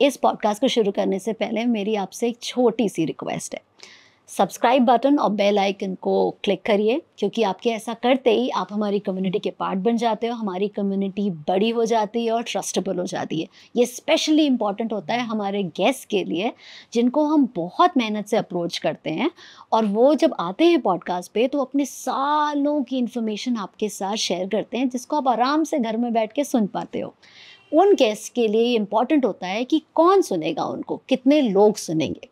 इस पॉडकास्ट को शुरू करने से पहले मेरी आपसे एक छोटी सी रिक्वेस्ट है। सब्सक्राइब बटन और बेल आइकन को क्लिक करिए, क्योंकि आपके ऐसा करते ही आप हमारी कम्युनिटी के पार्ट बन जाते हो, हमारी कम्युनिटी बड़ी हो जाती है और ट्रस्टेबल हो जाती है। ये स्पेशली इम्पॉर्टेंट होता है हमारे गेस्ट के लिए, जिनको हम बहुत मेहनत से अप्रोच करते हैं, और वो जब आते हैं पॉडकास्ट पे तो अपने सालों की इन्फॉर्मेशन आपके साथ शेयर करते हैं, जिसको आप आराम से घर में बैठ के सुन पाते हो। उन गेस्ट के लिए इम्पॉर्टेंट होता है कि कौन सुनेगा उनको, कितने लोग सुनेंगे,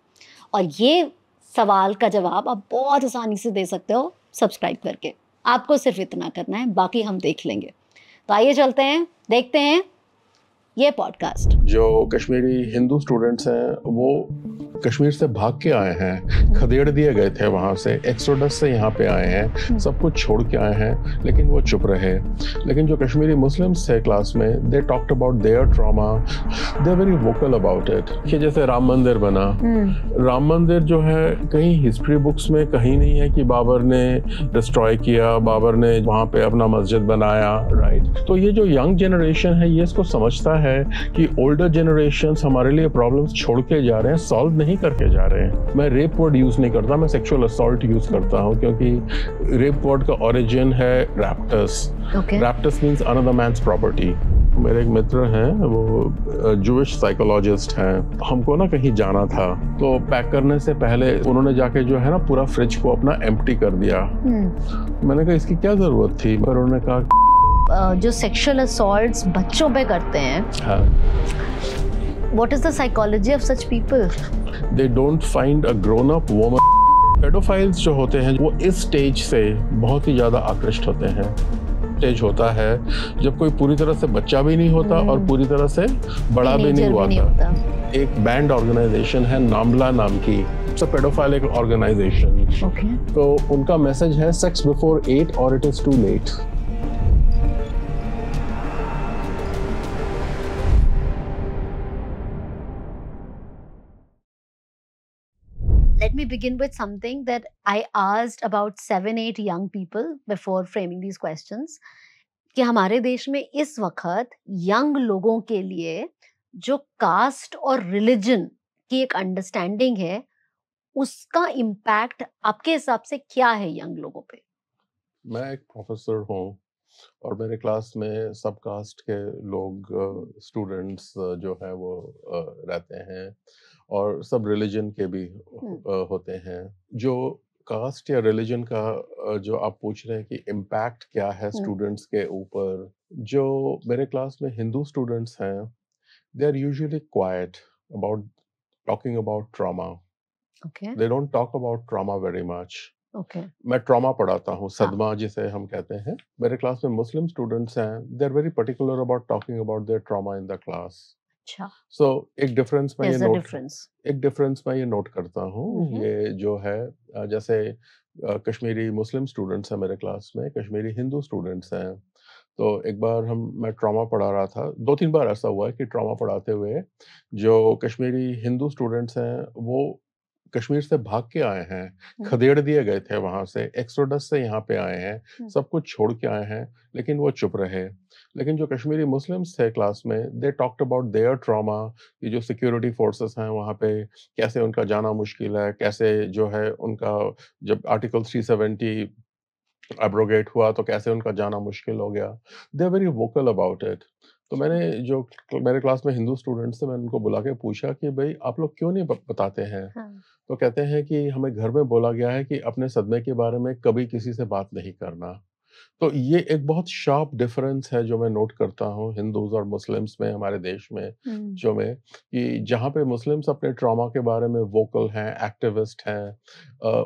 और ये सवाल का जवाब आप बहुत आसानी से दे सकते हो सब्सक्राइब करके। आपको सिर्फ इतना करना है, बाकी हम देख लेंगे। तो आइए चलते हैं, देखते हैं ये पॉडकास्ट। जो कश्मीरी हिंदू स्टूडेंट्स हैं वो कश्मीर से भाग के आए हैं, खदेड़ दिए गए थे वहाँ से, एक्सोडस से यहाँ पे आए हैं, सब कुछ छोड़ के आए हैं, लेकिन वो चुप रहे। लेकिन जो कश्मीरी मुस्लिम्स थे क्लास में, they talked about their trauma, they very vocal about it. कि जैसे राम मंदिर बना, राम मंदिर जो है कहीं हिस्ट्री बुक्स में कहीं नहीं है कि बाबर ने डिस्ट्रॉय किया, बाबर ने वहाँ पे अपना मस्जिद बनाया, राइट। तो ये जो यंग जनरेशन है ये इसको समझता है कि ओल्डर जनरेशंस हमारे लिए प्रॉब्लम्स छोड़ के जा रहे हैं, सॉल्व नहीं करके जा रहे हैं। मैं रेप वर्ड यूज नहीं करता, मैं सेक्सुअल असॉल्ट यूज करता हूँ, क्योंकि रेप वर्ड का ओरिजिन है रैप्टस। रैप्टस मींस अनदर मैन्स प्रॉपर्टी। मेरे एक मित्र हैं, वो जूइश साइकोलॉजिस्ट हैं। हमको ना कहीं जाना था, तो पैक करने से पहले उन्होंने जाके जो है ना पूरा फ्रिज को अपना एम्प्टी कर दिया। मैंने कहा इसकी क्या जरूरत थी, पर उन्होंने कहा जो सेक्सुअल असॉल्ट्स बच्चों पे करते हैं, what is the psychology of such people? They don't find a grown up woman. Paedophiles जो होते हैं वो इस स्टेज से बहुत ही ज्यादा आकृष्ट होते हैं। स्टेज होता है जब कोई पूरी तरह से बच्चा भी नहीं होता और पूरी तरह से बड़ा भी नहीं हुआ था। एक बैंड ऑर्गेनाइजेशन है नामला नाम की, पेडोफाइल एक ऑर्गेनाइजेशन। तो उनका मैसेज है सेक्स बिफोर 8 और it is to too. Let me begin with something that I asked about 7-8 young people before framing these questions, कि हमारे देश में इस वक्त यंग लोगों के लिए जो कास्ट और रिलीजन की एक अंडरस्टैंडिंग है, उसका इम्पैक्ट आपके हिसाब से क्या है यंग लोगों पे? मैं एक प्रोफेसर हूँ और मेरे क्लास में सब कास्ट के लोग, स्टूडेंट्स जो है वो रहते हैं, और सब रिलीजन के भी होते हैं। जो कास्ट या रिलीजन का जो आप पूछ रहे हैं कि इम्पैक्ट क्या है स्टूडेंट्स के ऊपर, जो मेरे क्लास में हिंदू स्टूडेंट्स हैं, they are usually quiet about talking about trauma. They don't talk about trauma very much. मैं ट्रॉमा पढ़ाता हूँ, सदमा जिसे हम कहते हैं। मेरे क्लास में मुस्लिम स्टूडेंट्स हैं, they are very particular about talking about their trauma in the class. So एक डिफरेंस मैं ये नोट करता हूँ। ये जो है, जैसे कश्मीरी मुस्लिम स्टूडेंट्स हैं मेरे क्लास में, कश्मीरी हिंदू स्टूडेंट्स हैं। तो एक बार मैं ट्रॉमा पढ़ा रहा था, 2-3 बार ऐसा हुआ है कि ट्रॉमा पढ़ाते हुए जो कश्मीरी हिंदू स्टूडेंट्स हैं वो कश्मीर से भाग के आए हैं, खदेड़ दिए गए थे वहां से, एक्सोडस से यहाँ पे आए हैं, सब कुछ छोड़ के आए हैं, लेकिन वो चुप रहे। लेकिन जो कश्मीरी मुस्लिम्स थे क्लास में, they talked about their trauma, कि जो सिक्योरिटी फोर्सेस हैं वहाँ पे कैसे उनका जाना मुश्किल है, कैसे जो है उनका जब आर्टिकल 370 एब्रोगेट हुआ तो कैसे उनका जाना मुश्किल हो गया। They are very vocal about it. तो मैंने जो मेरे क्लास में हिंदू स्टूडेंट्स थे, मैंने उनको बुला के पूछा कि भाई आप लोग क्यों नहीं बताते हैं? तो कहते हैं कि हमें घर में बोला गया है कि अपने सदमे के बारे में कभी किसी से बात नहीं करना। तो ये एक बहुत शार्प डिफरेंस है जो मैं नोट करता हूँ हिंदूज और मुस्लिम्स में हमारे देश में, जो में कि जहाँ पे मुस्लिम्स अपने ट्रॉमा के बारे में वोकल हैं, एक्टिविस्ट हैं,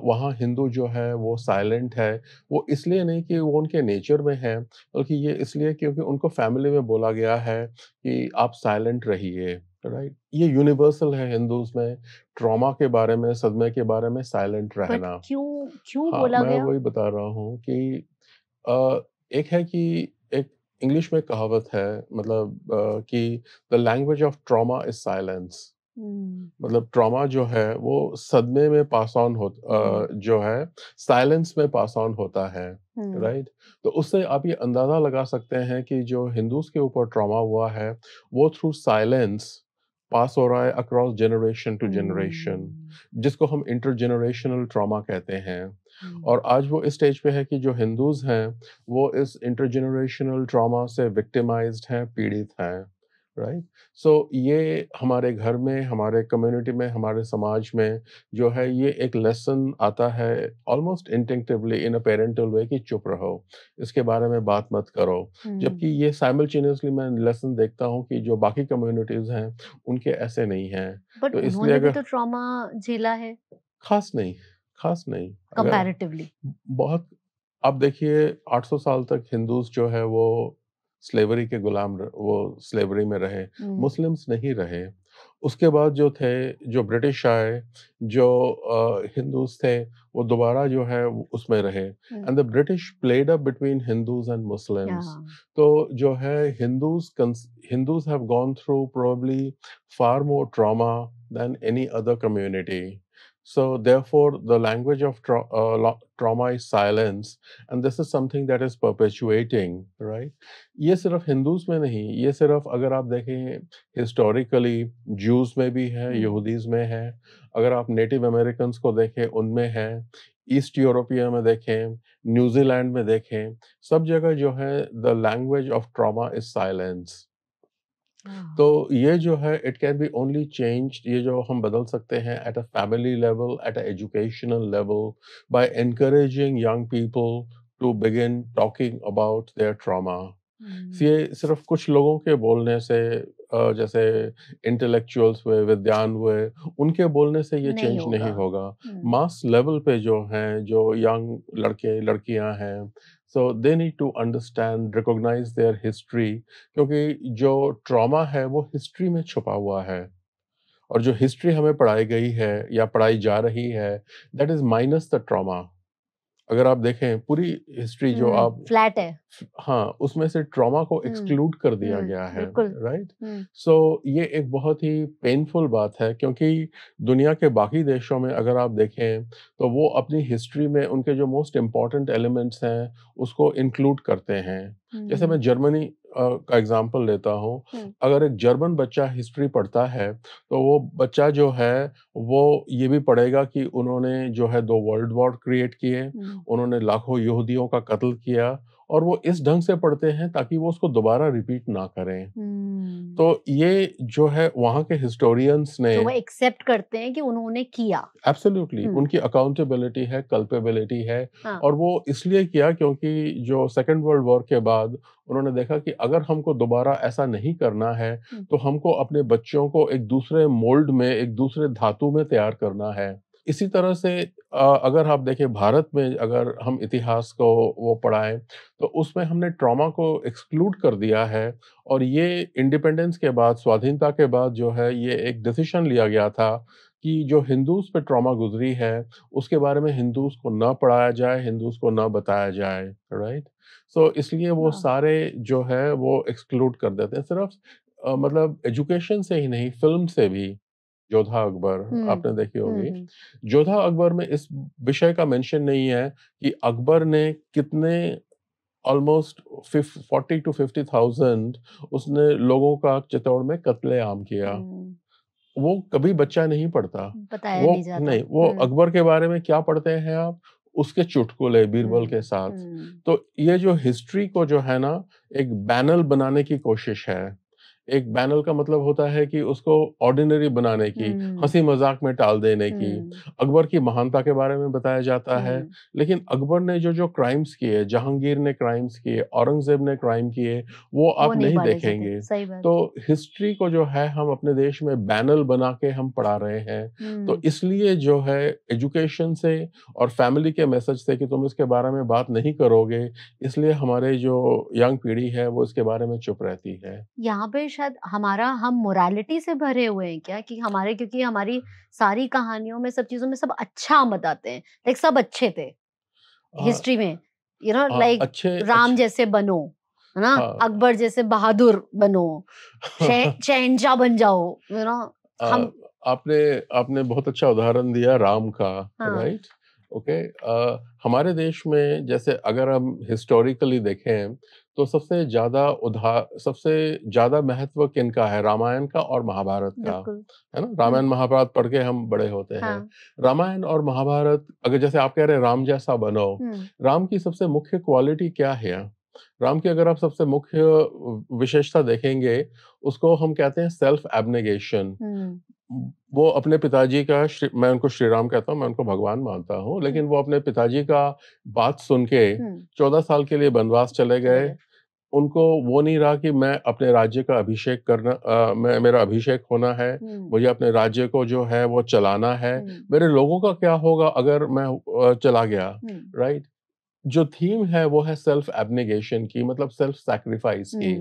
वहाँ हिंदू जो है वो साइलेंट है। वो इसलिए नहीं कि वो उनके नेचर में है, बल्कि ये इसलिए क्योंकि उनको फैमिली में बोला गया है कि आप साइलेंट रहिए, राइट। ये यूनिवर्सल है हिंदूज में, ट्रॉमा के बारे में, सदमे के बारे में साइलेंट रहना। क्यों बोला गया? मैं वही बता रहा हूँ कि एक है कि एक इंग्लिश में कहावत है, मतलब कि the language of trauma is silence. मतलब ट्रॉमा जो है वो सदमे में पास ऑन जो है साइलेंस में पास ऑन होता है, राइट। तो उससे आप ये अंदाजा लगा सकते हैं कि जो हिंदूज के ऊपर ट्रॉमा हुआ है वो थ्रू साइलेंस पास हो रहा है अक्रॉस जनरेशन टू जनरेशन, जिसको हम इंटरजेनरेशनल ट्रॉमा कहते हैं। और आज वो इस स्टेज पे है कि जो हिंदूज हैं वो इस इंटरजेनरेशनल ट्रॉमा से विक्टिमाइज्ड हैं, पीड़ित हैं, राइट। सो ये हमारे घर में, हमारे कम्युनिटी में, हमारे समाज में जो है ये एक लेसन आता है almost instinctively in a parental वे कि चुप रहो, इसके बारे में बात मत करो। जबकि ये साइमल्टेनियसली मैं लेसन देखता हूँ कि जो बाकी कम्युनिटीज हैं उनके ऐसे नहीं हैं। बट तो इसलिए उन्होंने भी अगर तो ट्रॉमा झेला है खास नहीं, खास नहीं, अगर कंपैरेटिवली। बहुत, आप देखिए 800 साल तक हिंदूज जो है वो स्लेवरी के वो स्लेवरी में रहे, मुस्लिम्स नहीं रहे। उसके बाद जो थे, जो ब्रिटिश आए, जो हिंदूज थे वो दोबारा जो है उसमें रहे, and the British played up between Hindus and Muslims. तो जो है Hindus have gone through probably far more trauma than any other community. So therefore, the language of trauma is silence, and this is something that is perpetuating, right? ये सिर्फ Hindus में नहीं, ये सिर्फ अगर आप देखें हिस्टोरिकली ज्यूज में भी है, यहूदीज में है, अगर आप नेटिव अमेरिकन को देखें उनमें है, ईस्ट यूरोपिया में देखें, न्यूजीलैंड में देखें, सब जगह जो है the language of trauma is silence. तो ये जो है it can be only change, ये जो हम बदल सकते हैं at a family level, at an educational level, by encouraging young people to begin talking about their trauma. ये सिर्फ कुछ लोगों के बोलने से, जैसे इंटेलेक्चुअल्स हुए, विद्वान हुए, उनके बोलने से ये चेंज नहीं होगा। मास लेवल पे जो हैं, जो यंग लड़के लड़कियां हैं, so they need to understand, recognize their history, क्योंकि जो ट्रॉमा है वो हिस्ट्री में छुपा हुआ है, और जो हिस्ट्री हमें पढ़ाई गई है या पढ़ाई जा रही है, that is minus the trauma. अगर आप देखें पूरी हिस्ट्री जो आप फ्लैट है, हाँ, उसमें से ट्रॉमा को एक्सक्लूड कर दिया गया है, राइट। सो ये एक बहुत ही पेनफुल बात है, क्योंकि दुनिया के बाकी देशों में अगर आप देखें तो वो अपनी हिस्ट्री में उनके जो मोस्ट इम्पॉर्टेंट एलिमेंट्स हैं उसको इंक्लूड करते हैं। जैसे मैं जर्मनी का एग्जांपल लेता हूँ, अगर एक जर्मन बच्चा हिस्ट्री पढ़ता है तो वो बच्चा जो है वो ये भी पढ़ेगा कि उन्होंने जो है 2 वर्ल्ड वॉर क्रिएट किए, उन्होंने लाखों यहूदियों का कत्ल किया, और वो इस ढंग से पढ़ते हैं ताकि वो उसको दोबारा रिपीट ना करें। तो ये जो है वहाँ के हिस्टोरियंस ने जो वो एक्सेप्ट करते हैं कि उन्होंने किया, एब्सोल्युटली उनकी अकाउंटेबिलिटी है, कल्पेबिलिटी है, और वो इसलिए किया क्योंकि जो सेकेंड वर्ल्ड वॉर के बाद उन्होंने देखा कि अगर हमको दोबारा ऐसा नहीं करना है तो हमको अपने बच्चों को एक दूसरे मोल्ड में, एक दूसरे धातु में तैयार करना है। इसी तरह से अगर आप देखें भारत में, अगर हम इतिहास को वो पढ़ाएं तो उसमें हमने ट्रॉमा को एक्सक्लूड कर दिया है, और ये इंडिपेंडेंस के बाद, स्वाधीनता के बाद जो है ये एक डिसीजन लिया गया था कि जो हिंदूज पे ट्रॉमा गुजरी है उसके बारे में हिंदूज को ना पढ़ाया जाए, हिंदूज को ना बताया जाए, राइट। सो इसलिए वो सारे जो है वो एक्सक्लूड कर देते हैं, सिर्फ मतलब एजुकेशन से ही नहीं, फिल्म से भी। जोधा अकबर आपने देखी होगी। जोधा अकबर में इस विषय का मेंशन नहीं है कि अकबर ने कितने ऑलमोस्ट 40 to 50,000 उसने लोगों का चित्तौड़ में कत्लेआम किया। वो कभी बच्चा नहीं पढ़ता, बताया वो नहीं जाता। नहीं, वो अकबर के बारे में क्या पढ़ते हैं आप, उसके चुटकुले बीरबल के साथ। तो ये जो हिस्ट्री को जो है ना एक बैनल बनाने की कोशिश है। एक बैनल का मतलब होता है कि उसको ऑर्डिनरी बनाने की, हंसी मजाक में टाल देने की। अकबर की महानता के बारे में बताया जाता है, लेकिन अकबर ने जो जो क्राइम्स किए, जहांगीर ने क्राइम्स किए, औरंगजेब ने क्राइम किए, वो आप नहीं देखेंगे। तो हिस्ट्री को जो है हम अपने देश में बैनल बना के हम पढ़ा रहे हैं। तो इसलिए जो है एजुकेशन से और फैमिली के मैसेज से कि तुम इसके बारे में बात नहीं करोगे, इसलिए हमारे जो यंग पीढ़ी है वो इसके बारे में चुप रहती है। यहाँ पे शायद हम मोरालिटी से भरे हुए हैं क्या, कि हमारे, क्योंकि हमारी सारी कहानियों में, सब चीजों में सब अच्छा बताते हैं, लाइक सब अच्छे थे हिस्ट्री में, लाइक राम जैसे बनो, है ना, अकबर जैसे बहादुर बनो, शहंशाह बन जाओ, हम आपने बहुत अच्छा उदाहरण दिया राम का, राइट। ओके, हमारे देश में जैसे अगर हम हिस्टोरिकली देखें तो सबसे ज्यादा महत्व किनका है, रामायण का और महाभारत का, बिल्कुल। है ना। रामायण महाभारत पढ़ के हम बड़े होते हैं। हाँ। रामायण और महाभारत, अगर जैसे आप कह रहे हैं राम जैसा बनो, राम की सबसे मुख्य क्वालिटी क्या है? राम की अगर आप सबसे मुख्य विशेषता देखेंगे, उसको हम कहते हैं सेल्फ एब्नेगेशन। वो अपने पिताजी का, मैं उनको श्री राम कहता हूँ, मैं उनको भगवान मानता हूँ, लेकिन वो अपने पिताजी का बात सुन के 14 साल के लिए वनवास चले गए। उनको वो नहीं रहा कि मैं अपने राज्य का अभिषेक करना, मेरा अभिषेक होना है, मुझे अपने राज्य को जो है वो चलाना है, मेरे लोगों का क्या होगा अगर मैं चला गया, राइट। जो थीम है वो है सेल्फ एब्नेगेशन की, मतलब सेल्फ सैक्रिफाइस की।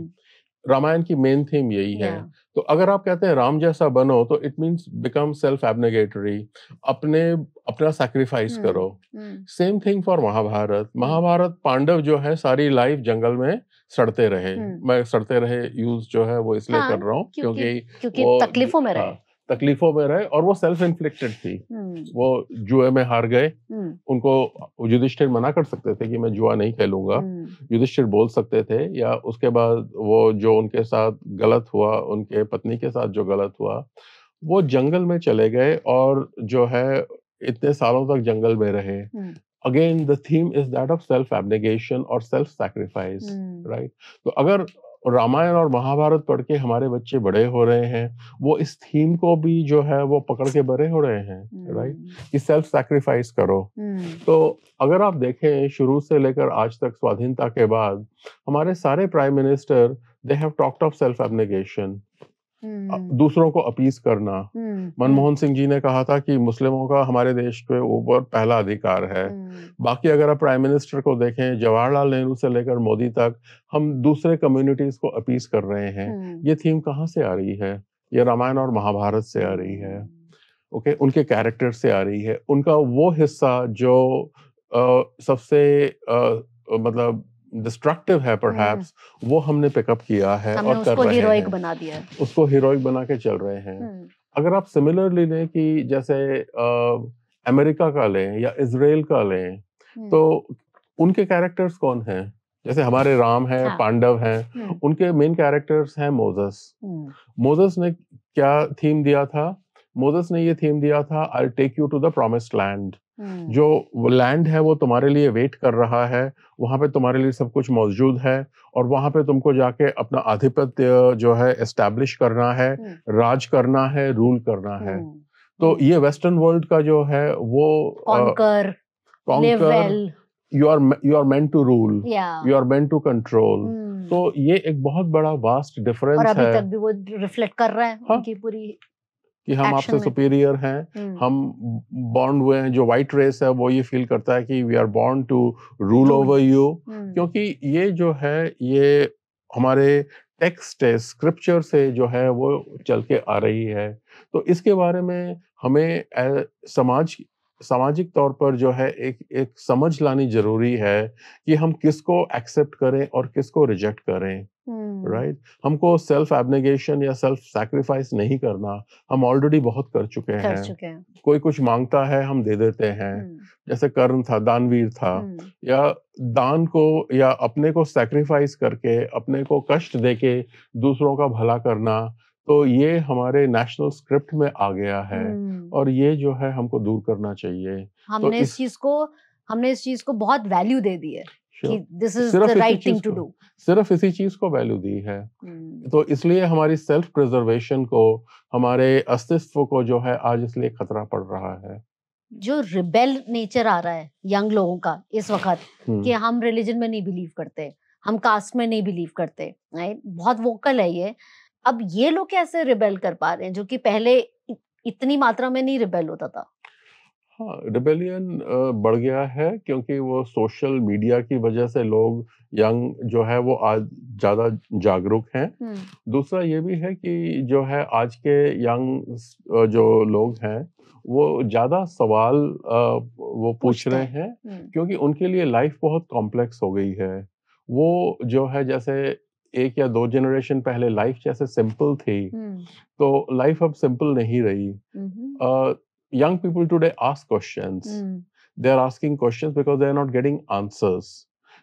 रामायण की मेन थीम यही है। तो अगर आप कहते हैं राम जैसा बनो, तो it means become self abnegatory, अपना सैक्रिफाइस करो। Same thing for Mahabharata. Mahabharata, Pandava जो है सारी लाइफ जंगल में सड़ते रहे। मैं सड़ते रहे यूज जो है वो इसलिए कर रहा हूँ क्योंकि वो तकलीफों में रहे। तकलीफों में रहे, और वो सेल्फ इन्फ्लिक्टेड थी। वो जुए में हार गए, उनको युधिष्ठिर मना कर सकते थे कि मैं जुआ नहीं खेलूंगा, युधिष्ठिर बोल सकते थे, या उसके बाद वो जो उनके साथ गलत हुआ, उनके पत्नी के साथ जो गलत हुआ, वो जंगल में चले गए और जो है इतने सालों तक जंगल में रहे। Again the theme is that of self abnegation और सेल्फ सैक्रिफाइस, राइट। तो अगर रामायण और महाभारत पढ़ के हमारे बच्चे बड़े हो रहे हैं, वो इस थीम को भी जो है वो पकड़ के बड़े हो रहे हैं, राइट, कि सेल्फ सैक्रिफाइस करो। तो अगर आप देखें शुरू से लेकर आज तक, स्वाधीनता के बाद, हमारे सारे prime minister they have talked of self abnegation, दूसरों को अपीज करना। मनमोहन सिंह जी ने कहा था कि मुस्लिमों का हमारे देश के ऊपर पहला अधिकार है। बाकी अगर आप प्राइम मिनिस्टर को देखें, जवाहरलाल नेहरू से लेकर मोदी तक, हम दूसरे कम्युनिटीज को अपीज कर रहे हैं। ये थीम कहाँ से आ रही है? ये रामायण और महाभारत से आ रही है। ओके, उनके कैरेक्टर से आ रही है। उनका वो हिस्सा जो सबसे मतलब डिस्ट्रक्टिव है परहैप्स, वो हमने पिकअप किया है और कर उसको रहे हीरोइक हैं, बना दिया है। उसको हीरोइक बना के चल रहे हैं। अगर आप सिमिलरली लें कि जैसे अमेरिका का लें या इजराइल का लें, तो उनके कैरेक्टर्स कौन हैं? जैसे हमारे राम हैं, पांडव हैं, उनके मेन कैरेक्टर्स हैं मोसेस। मोसेस ने क्या थीम दिया था? मोसेस ने ये थीम दिया था, I take you to the promised land. जो लैंड है वो तुम्हारे लिए वेट कर रहा है, वहां पे तुम्हारे लिए सब कुछ मौजूद है, और वहां पे तुमको जाके अपना आधिपत्य जो है एस्टैब्लिश करना है, राज करना है, रूल करना है। तो ये वेस्टर्न वर्ल्ड का जो है वो conquer, you are meant to rule, you are meant to control. तो ये एक बहुत बड़ा वास्ट डिफरेंस है, और अभी तक भी वो रिफ्लेक्ट कर रहा है उनकी पूरी कि हम आपसे सुपीरियर हैं, हम बॉर्न हुए हैं। जो व्हाइट रेस है वो ये फील करता है कि we are born to rule over you, क्योंकि ये जो है ये हमारे टेक्स्ट है, स्क्रिप्चर से जो है वो चल के आ रही है। तो इसके बारे में हमें सामाजिक तौर पर जो है एक समझ लानी जरूरी है कि हम किसको एक्सेप्ट करें और किसको रिजेक्ट करें, राइट। हमको सेल्फ एब्नेगेशन या सेल्फ सैक्रिफाइस नहीं करना, हम ऑलरेडी बहुत कर चुके हैं। कोई कुछ मांगता है, हम दे देते हैं। जैसे कर्ण था, दानवीर था, या दान को या अपने को सैक्रिफाइस करके, अपने को कष्ट देके दूसरों का भला करना, तो ये हमारे नेशनल स्क्रिप्ट में आ गया है, और ये जो है हमको दूर करना चाहिए। हमने इस चीज को बहुत वैल्यू दे दी है कि this is the right thing to do. सिर्फ इसी चीज को वैल्यू दी है। तो इसलिए हमारी सेल्फ प्रिजर्वेशन को, हमारे अस्तित्व को जो है आज इसलिए खतरा पड़ रहा है। जो रिबेल नेचर आ रहा है यंग लोगों का इस वक्त, कि हम रिलीजन में नहीं बिलीव करते, हम कास्ट में नहीं बिलीव करते, राइट, बहुत वोकल है ये। अब ये लोग कैसे रिबेल कर पा रहे हैं जो कि पहले इतनी मात्रा में नहीं रिबेल होता था? हाँ, रिबेलियन बढ़ गया है क्योंकि वो सोशल मीडिया की वजह से लोग यंग जो है वो आज ज्यादा जागरूक हैं। दूसरा ये भी है कि जो है आज के यंग जो लोग हैं वो ज्यादा सवाल वो पूछ रहे हैं, क्योंकि उनके लिए लाइफ बहुत कॉम्प्लेक्स हो गई है। वो जो है जैसे 1 या 2 जनरेशन पहले लाइफ जैसे सिंपल थी, तो लाइफ अब सिंपल नहीं रही। Young people today ask questions. They are asking questions because they are not getting answers.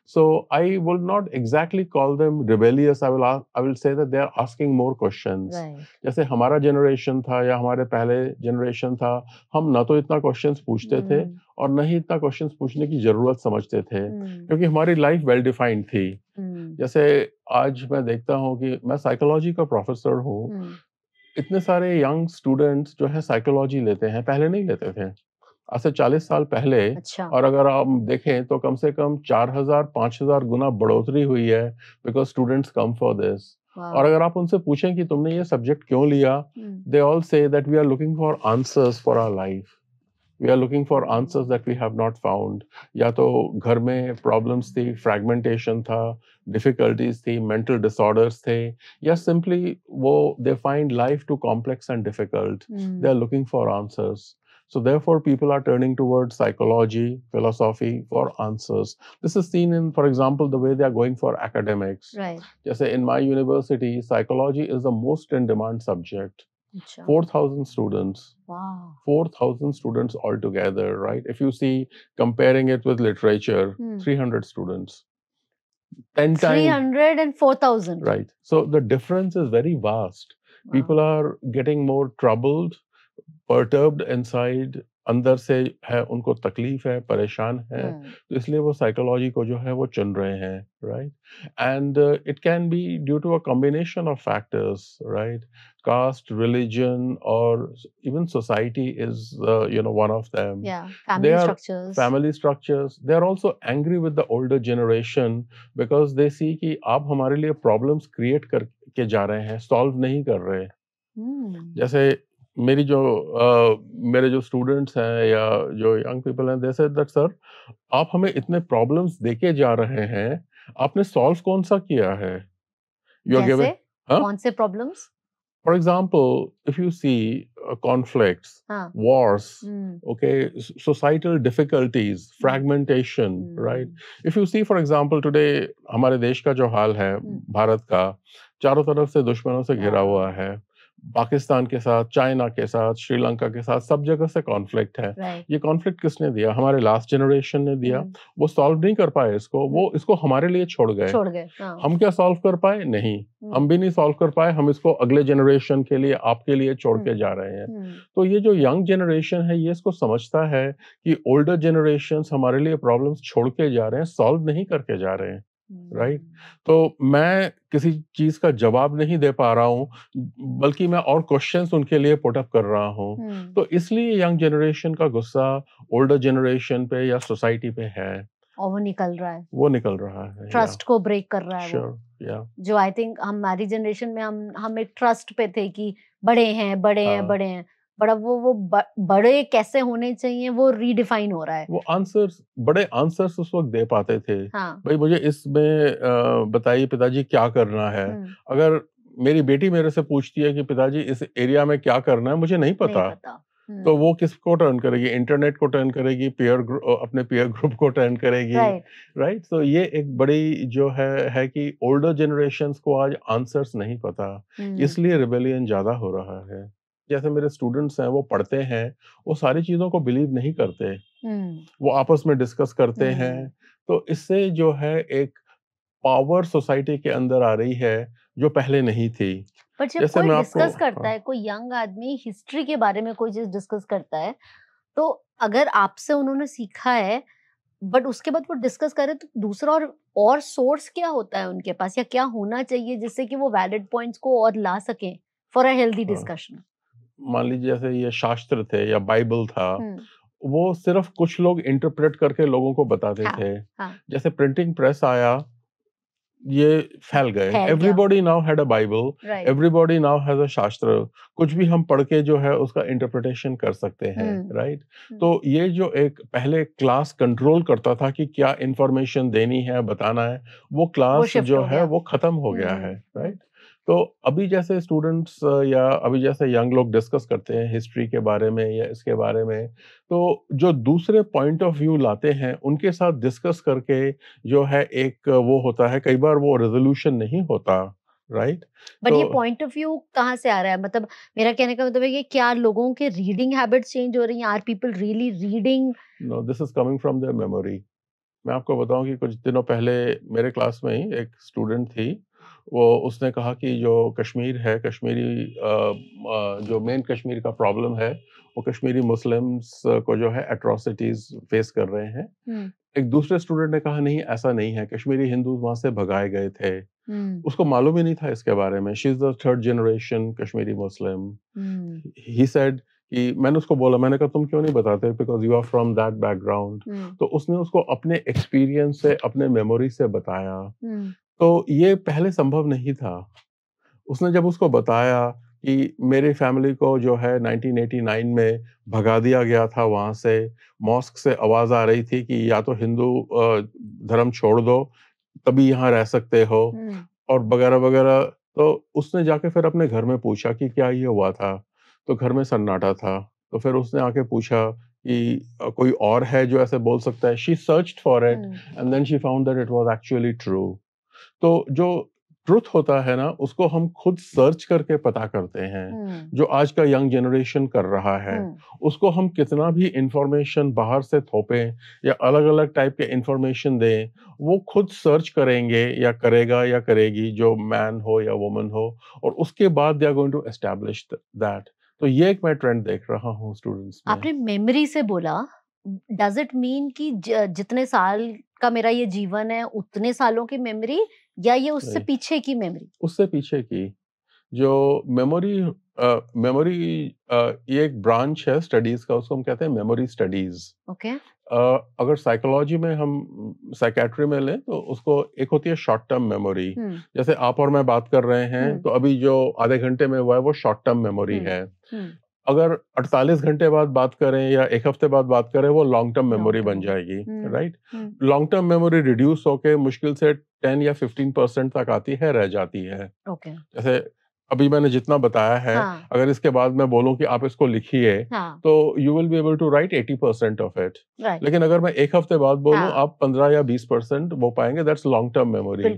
So I will not exactly call them rebellious. I will say that they are asking more questions. Right. जैसे हमारा generation था या हमारे पहले generation था, हम ना तो इतना क्वेश्चंस पूछते थे और न ही इतना क्वेश्चंस पूछने की जरूरत समझते थे, क्योंकि हमारी लाइफ वेल डिफाइंड थी। जैसे आज मैं देखता हूँ कि मैं साइकोलॉजी का प्रोफेसर हूँ, इतने सारे यंग स्टूडेंट्स जो है साइकोलॉजी लेते हैं, पहले नहीं लेते थे, आज से 40 साल पहले। अच्छा। और अगर आप देखें तो कम से कम 4000-5000 गुना बढ़ोतरी हुई है, because students come for this. और अगर आप उनसे पूछें कि तुमने ये सब्जेक्ट क्यों लिया, they all say that we are looking for answers for our life, we are looking for answers that we have not found. या तो घर में प्रॉब्लम्स थी, फ्रैगमेंटेशन था, डिफिकल्टीज थी, मेंटल डिसऑर्डर्स थे, या सिंपली वो they find life too complex and difficult, they are looking for answers. So therefore, people are turning towards psychology, philosophy for answers. This is seen in, for example, the way they are going for academics. Right. Just in my university, psychology is the most in demand subject. Achha. 4,000 students. Wow. 4,000 students altogether, right? If you see, comparing it with literature, 300 students. 10 times. 300 and 4,000. Right. So the difference is very vast. Wow. People are getting more troubled, perturbed inside, अंदर से है, उनको तकलीफ है, परेशान है, तो इसलिए वो साइकोलॉजी को जो है वो चुन रहे हैं, right? And it can be due to a combination of factors, right? Caste, religion, और even society is one of them. Family structures. They are also angry with the older generation because they see कि आप हमारे लिए problems create करके जा रहे हैं, solve नहीं कर रहे। जैसे मेरे जो स्टूडेंट्स हैं या जो यंग पीपल हैं, दे सेड दैट सर, आप हमें इतने प्रॉब्लम्स देके जा रहे हैं, आपने सॉल्व कौन सा किया है? यू आर गिविंग कौन से problems? For example, if you see conflicts, wars, okay, societal difficulties, fragmentation, right? If you see, for example, today हमारे देश का जो हाल है, भारत का चारों तरफ से दुश्मनों से घिरा हुआ है, पाकिस्तान के साथ, चाइना के साथ, श्रीलंका के साथ, सब जगह से कॉन्फ्लिक्ट है। ये कॉन्फ्लिक्ट किसने दिया? हमारे लास्ट जनरेशन ने दिया। वो सॉल्व नहीं कर पाए इसको, वो इसको हमारे लिए छोड़ गए। हम क्या सॉल्व कर पाए? नहीं, हम भी नहीं सॉल्व कर पाए। हम इसको अगले जनरेशन के लिए, आपके लिए छोड़ के जा रहे हैं। तो ये जो यंग जनरेशन है, ये इसको समझता है कि ओल्डर जनरेशन हमारे लिए प्रॉब्लम्स छोड़ के जा रहे हैं, सॉल्व नहीं करके जा रहे हैं, राइट? तो मैं किसी चीज का जवाब नहीं दे पा रहा हूँ, बल्कि मैं और क्वेश्चंस उनके लिए पुट अप कर रहा हूँ। तो इसलिए यंग जनरेशन का गुस्सा ओल्डर जनरेशन पे या सोसाइटी पे है, और वो निकल रहा है, ट्रस्ट को ब्रेक कर रहा है। Sure, जो आई थिंक हमारी जनरेशन में हम एक ट्रस्ट पे थे कि बड़े हैं, बड़ा वो बड़े कैसे होने चाहिए, वो रीडिफाइन हो रहा है। वो बड़े आंसर्स उस वक्त दे पाते थे। भाई मुझे इसमें बताइए पिताजी क्या करना है। अगर मेरी बेटी मेरे से पूछती है कि पिताजी इस एरिया में क्या करना है, मुझे नहीं पता। तो वो किसको टर्न करेगी? इंटरनेट को टर्न करेगी, अपने पीयर ग्रुप को टर्न करेगी, राइट? तो ये एक बड़ी जो है कि ओल्डर जनरेशंस को आज आंसर्स नहीं पता, इसलिए रिबेलियन ज्यादा हो रहा है। जैसे मेरे स्टूडेंट्स हैं, वो पढ़ते हैं, वो सारी चीजों को बिलीव नहीं करते, वो आपस में डिस्कस करते हैं। तो इससे जो है एक पावर सोसाइटी के अंदर आ रही है जो पहले नहीं थी। पर जब कोई डिस्कस करता है, कोई यंग आदमी हिस्ट्री के बारे में कोई चीज डिस्कस करता है, तो अगर आपसे उन्होंने सीखा है, बट उसके बाद वो डिस्कस करे, तो दूसरा और सोर्स क्या होता है उनके पास, या क्या होना चाहिए जिससे कि वो वैलिड पॉइंट्स को और ला सकें फॉर अ हेल्दी डिस्कशन? मान लीजिए जैसे ये शास्त्र थे या बाइबल था, वो सिर्फ कुछ लोग इंटरप्रेट करके लोगों को बताते थे। जैसे प्रिंटिंग प्रेस आया, ये फैल गए, everybody now had a Bible, everybody now has a शास्त्र। कुछ भी हम पढ़ के जो है उसका इंटरप्रिटेशन कर सकते हैं, राइट? तो ये जो एक पहले क्लास कंट्रोल करता था कि क्या इंफॉर्मेशन देनी है, बताना है, वो क्लास जो है वो खत्म हो गया है, राइट? तो अभी जैसे स्टूडेंट्स या अभी जैसे यंग लोग डिस्कस करते हैं हिस्ट्री के बारे में या इसके बारे में, तो जो दूसरे पॉइंट ऑफ व्यू लाते हैं उनके साथ डिस्कस करके जो है एक वो होता है, कई बार वो रेजोल्यूशन नहीं होता, राइट? बट ये पॉइंट ऑफ व्यू कहाँ से आ रहा है? मतलब मेरा कहने का मतलब है कि क्या लोगों के रीडिंग हैबिट्स चेंज हो रही हैं? Are people really reading? No, this is coming from their memory. मैं आपको बताऊं कि कुछ दिनों पहले मेरे क्लास में ही एक स्टूडेंट थी, वो उसने कहा कि जो कश्मीर है, जो मेन कश्मीर का प्रॉब्लम है, वो कश्मीरी मुस्लिम्स को जो है एट्रोसिटीज फेस कर रहे हैं। एक दूसरे स्टूडेंट ने कहा नहीं, ऐसा नहीं है, कश्मीरी हिंदू वहां से भगाए गए थे। उसको मालूम ही नहीं था इसके बारे में। She is the third generation Kashmiri Muslim. He said कि मैंने उसको बोला, मैंने कहा तुम क्यों नहीं बताते, because you are from that background. तो उसने उसको अपने एक्सपीरियंस से, अपने मेमोरी से बताया। तो ये पहले संभव नहीं था। उसने जब उसको बताया कि मेरी फैमिली को जो है 1989 में भगा दिया गया था वहां से, मॉस्क से आवाज आ रही थी कि या तो हिंदू धर्म छोड़ दो तभी यहाँ रह सकते हो, और वगैरह वगैरह। तो उसने जाके फिर अपने घर में पूछा कि क्या ये हुआ था, तो घर में सन्नाटा था। तो फिर उसने आके पूछा कि कोई और है जो ऐसे बोल सकता है। She searched for it and then she found that it was actually true. तो जो ट्रुथ होता है ना, उसको हम खुद सर्च करके पता करते हैं। जो आज का यंग जनरेशन कर रहा है, उसको हम कितना भी इंफॉर्मेशन बाहर से थोपें या अलग अलग टाइप के इंफॉर्मेशन दें, वो खुद सर्च करेंगे या करेगा या करेगी, जो मैन हो या वुमन हो, और उसके बाद they are going to establish that. तो ये एक मैं ट्रेंड देख रहा हूँ स्टूडेंट्स में। आपने मेमोरी से बोला, डज इट मीन कि जितने साल का मेरा ये जीवन है उतने सालों की मेमोरी, या ये उससे नहीं, पीछे की मेमोरी? उससे पीछे की जो मेमोरी। मेमोरी ये एक ब्रांच है स्टडीज का, उसको हम कहते हैं मेमोरी स्टडीज। ओके। अगर साइकोलॉजी में हम, साइकेट्री में लें, तो उसको एक होती है शॉर्ट टर्म मेमोरी। जैसे आप और मैं बात कर रहे हैं, तो अभी जो आधे घंटे में हुआ है वो शॉर्ट टर्म मेमोरी है। अगर 48 घंटे बाद बात करें या एक हफ्ते बाद बात करें, वो लॉन्ग टर्म मेमोरी बन जाएगी, right. Long term memory reduce होके मुश्किल से 10 या 15% तक आती है, रह जाती है। जैसे अभी मैंने जितना बताया है, अगर इसके बाद मैं बोलूं कि आप इसको लिखिए, तो you will be able to write 80% of it. लेकिन अगर मैं एक हफ्ते बाद बोलूं, आप 15 या 20% वो पाएंगे। That's long term memory,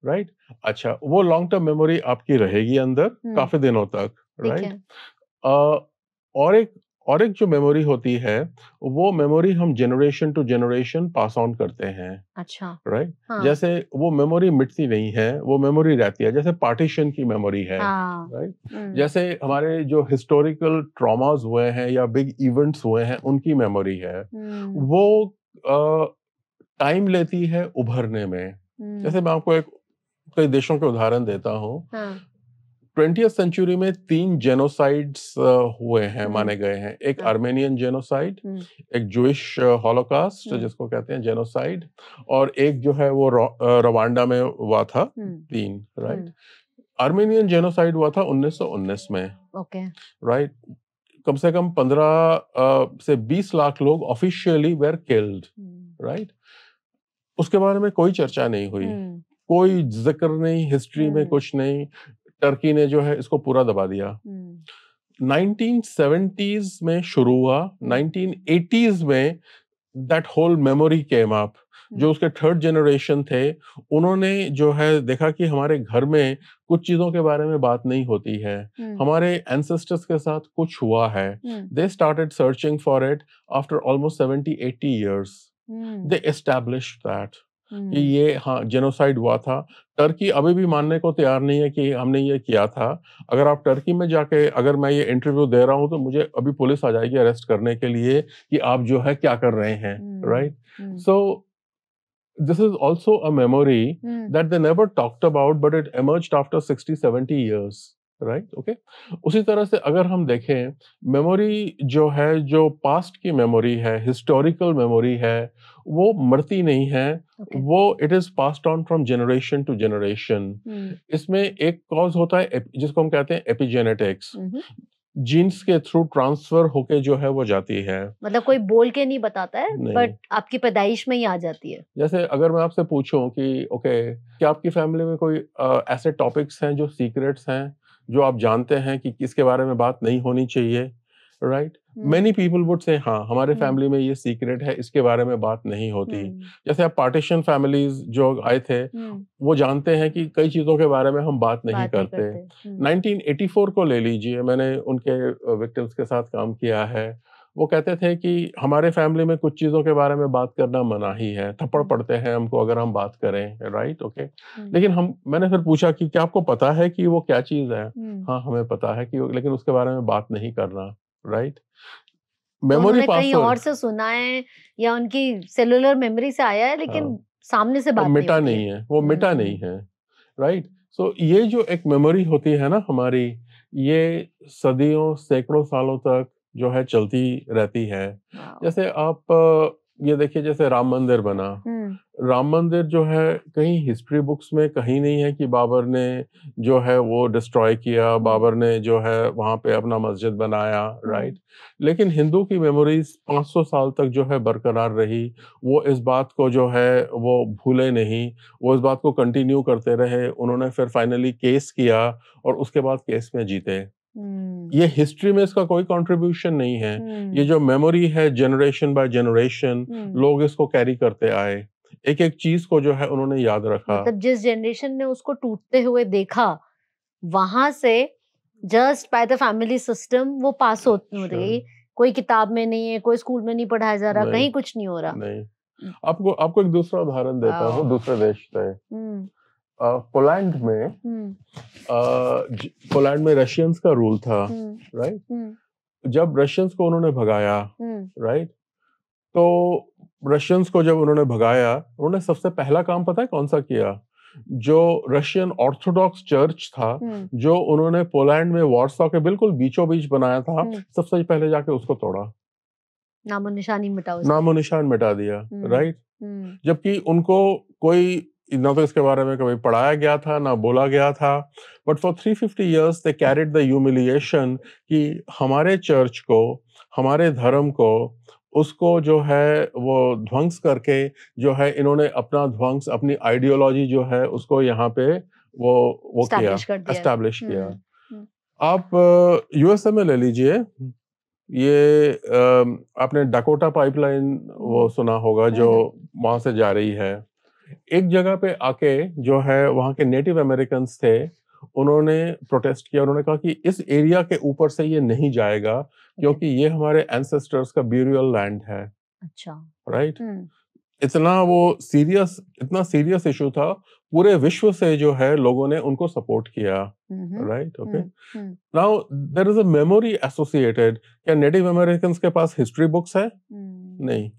right. अच्छा, वो लॉन्ग टर्म मेमोरी आपकी रहेगी अंदर काफी दिनों तक, राइट। और एक जो मेमोरी होती है, वो मेमोरी हम generation to generation pass on करते हैं। अच्छा, राइट। जैसे वो मेमोरी मिटती नहीं है, वो मेमोरी रहती है। जैसे पार्टीशन की मेमोरी है, राइट। जैसे हमारे जो हिस्टोरिकल ट्रॉमास हुए हैं या बिग इवेंट्स हुए हैं, उनकी मेमोरी है। वो टाइम लेती है उभरने में। जैसे मैं आपको कई देशों के उदाहरण देता हूँ। 20th सेंचुरी में 3 जेनोसाइड्स हुए हैं, माने गए हैं। एक आर्मेनियन जेनोसाइड, एक जूइश हॉलोकास्ट जिसको कहते हैं जेनोसाइड, और एक जो है वो रवांडा में हुआ था। 3, राइट। आर्मेनियन जेनोसाइड हुआ था 1919 में, राइट। कम से कम 15 से 20 लाख लोग ऑफिशियली वेर किल्ड, राइट। उसके बारे में कोई चर्चा नहीं हुई, कोई जिक्र नहीं, हिस्ट्री में कुछ नहीं। टर्की ने जो है इसको पूरा दबा दिया। 1970s में शुरू हुआ, 1980s में that whole memory came up. जो उसके थर्ड जनरेशन थे, उन्होंने जो है देखा कि हमारे घर में कुछ चीजों के बारे में बात नहीं होती है, हमारे एंसेस्टर्स के साथ कुछ हुआ है। They started searching for it after almost 70-80 years. They established that कि ये जेनोसाइड हुआ था। टर्की अभी भी मानने को तैयार नहीं है कि हमने ये किया था। अगर आप टर्की में जाके, अगर मैं ये इंटरव्यू दे रहा हूं, तो मुझे अभी पुलिस आ जाएगी अरेस्ट करने के लिए कि आप जो है क्या कर रहे हैं, right. So this is also a memory that they never talked about, but it emerged after 60-70 years, right? Okay. उसी तरह से अगर हम देखें, मेमोरी जो है, जो पास्ट की मेमोरी है, हिस्टोरिकल मेमोरी है, वो मरती नहीं है। वो it is passed on from generation to generation. इसमें एक कॉज होता है जिसको हम कहते हैं एपिजेनेटिक्स। जीन्स के थ्रू ट्रांसफर होके जो है वो जाती है। मतलब कोई बोल के नहीं बताता है, बट आपकी पैदाइश में ही आ जाती है। जैसे अगर मैं आपसे पूछूं कि ओके, क्या आपकी फैमिली में कोई ऐसे टॉपिक्स हैं जो सीक्रेट्स हैं, जो आप जानते हैं कि किसके बारे में बात नहीं होनी चाहिए, right. Many people would say हाँ, हमारे फैमिली में ये सीक्रेट है, इसके बारे में बात नहीं होती। जैसे आप पार्टीशन फैमिलीज जो आए थे, वो जानते हैं कि कई चीजों के बारे में हम बात नहीं करते। 1984 को ले लीजिए, मैंने उनके विक्टिम्स के साथ काम किया है। वो कहते थे कि हमारे फैमिली में कुछ चीजों के बारे में बात करना मना ही है, थप्पड़ पड़ते हैं हमको अगर हम बात करें, राइट, ओके। लेकिन मैंने फिर पूछा कि क्या आपको पता है कि वो क्या चीज है? हाँ, हमें पता है कि लेकिन उसके बारे में बात नहीं करना, राइट। तो मेमोरी उन्होंने कहीं पासवर्ड और से सुना है या उनकी सेलुलर मेमोरी से आया है, लेकिन सामने से वो बात नहीं मिटा होती नहीं है। है, वो मिटा नहीं है, राइट। सो ये जो एक मेमोरी होती है ना हमारी, ये सदियों सैकड़ों सालों तक जो है चलती रहती है। वाओ। जैसे आप ये देखिए, जैसे राम मंदिर बना, राम मंदिर जो है कहीं हिस्ट्री बुक्स में कहीं नहीं है कि बाबर ने जो है वो डिस्ट्रॉय किया, बाबर ने जो है वहां पे अपना मस्जिद बनाया, राइट। लेकिन हिंदू की मेमोरीज 500 साल तक जो है बरकरार रही। वो इस बात को जो है वो भूले नहीं, वो इस बात को कंटिन्यू करते रहे। उन्होंने फिर फाइनली केस किया और उसके बाद केस में जीते। ये हिस्ट्री में इसका कोई कंट्रीब्यूशन नहीं है। ये जो मेमोरी है, जनरेशन बाय जनरेशन लोग इसको कैरी करते आए। एक एक चीज को जो है उन्होंने याद रखा। मतलब जिस जनरेशन ने उसको टूटते हुए देखा, वहां से just by the family system वो पास हो रही। कोई किताब में नहीं है, कोई स्कूल में नहीं पढ़ाया जा रहा, नहीं, कहीं कुछ नहीं हो रहा। नहीं। आपको आपको एक दूसरा उदाहरण देता हूँ, दूसरे देश से। पोलैंड में पोलैंड में रशियंस का रूल था, राइट। जब रशियंस को उन्होंने भगाया, राइट, तो रशियंस को जब उन्होंने भगाया, उन्होंने सबसे पहला काम पता है कौन सा किया? जो रशियन ऑर्थोडॉक्स चर्च था, जो उन्होंने पोलैंड में वॉर्सो के बिल्कुल बीचों बीच बनाया था, सबसे पहले जाके उसको तोड़ा, नामो निशान ही मिटा उसका। नामो निशान मिटा दिया, राइट। जबकि उनको कोई ना तो इसके बारे में कभी पढ़ाया गया था, ना बोला गया था, but for 350 years they carried the humiliation कि हमारे चर्च को, हमारे धर्म को, उसको जो है वो ध्वंस करके जो है इन्होंने अपना ध्वंस, अपनी आइडियोलॉजी जो है उसको यहाँ पे वो किया, एस्टैब्लिश किया। आप यूएसए में ले लीजिए, ये आपने डकोटा पाइपलाइन वो सुना होगा जो वहां से जा रही है। एक जगह पे आके जो है वहां के नेटिव अमेरिकन्स थे, उन्होंने प्रोटेस्ट किया। उन्होंने कहा कि इस एरिया के ऊपर से ये नहीं जाएगा क्योंकि ये हमारे एंसेस्टर्स का ब्यूरियल लैंड है। अच्छा, राइट। इतना सीरियस इशू था, पूरे विश्व से जो है लोगों ने उनको सपोर्ट किया, right, okay. Now there is a memory associated. क्या नेटिव अमेरिकन्स के पास हिस्ट्री बुक्स है? नहीं।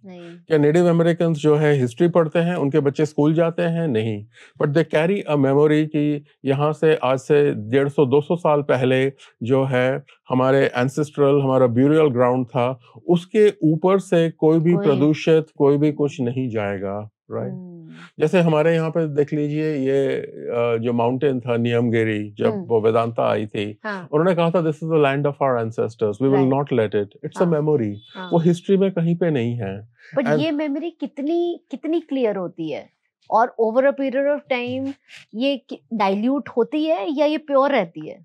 क्या नेटिव अमेरिकन्स जो है हिस्ट्री पढ़ते हैं? उनके बच्चे स्कूल जाते हैं? नहीं। But they carry a memory कि यहाँ से आज से 150-200 साल पहले जो है हमारे एंसेस्ट्रल, हमारा ब्यूरियल ग्राउंड था, उसके ऊपर से कोई भी प्रदूषित, कोई भी कुछ नहीं जाएगा, राइट। जैसे हमारे यहाँ पे देख लीजिए, ये जो माउंटेन था नियमगिरी, जब वो वेदांता आई थी, उन्होंने कहा था this is the land of our ancestors, we will not let it, it's a memory. वो हिस्ट्री में कहीं पे नहीं है। बट ये मेमोरी कितनी क्लियर होती है, और over a period of time ये डाइल्यूट होती है या ये प्योर रहती है?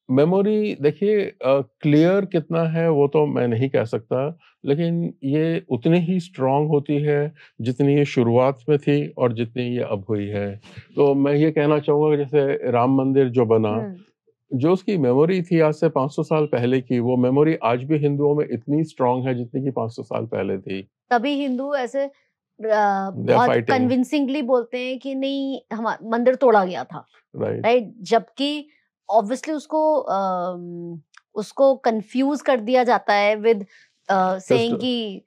मेमोरी देखिए, क्लियर कितना है वो तो मैं नहीं कह सकता, लेकिन ये उतनी ही स्ट्रांग होती है जितनी ये शुरुआत में थी और जितनी ये अब हुई है। तो मैं ये कहना चाहूंगा, जैसे राम मंदिर जो बना, जो उसकी मेमोरी थी आज से 500 साल पहले की, वो मेमोरी आज भी हिंदुओं में इतनी स्ट्रांग है जितनी की 500 साल पहले थी। तभी हिंदू ऐसे बहुत कन्विंसिंगली बोलते हैं कि नहीं, हमारा मंदिर तोड़ा गया था, राइट। जबकि ऑब्वियसली उसको कंफ्यूज कर दिया जाता है विद सेइंग कि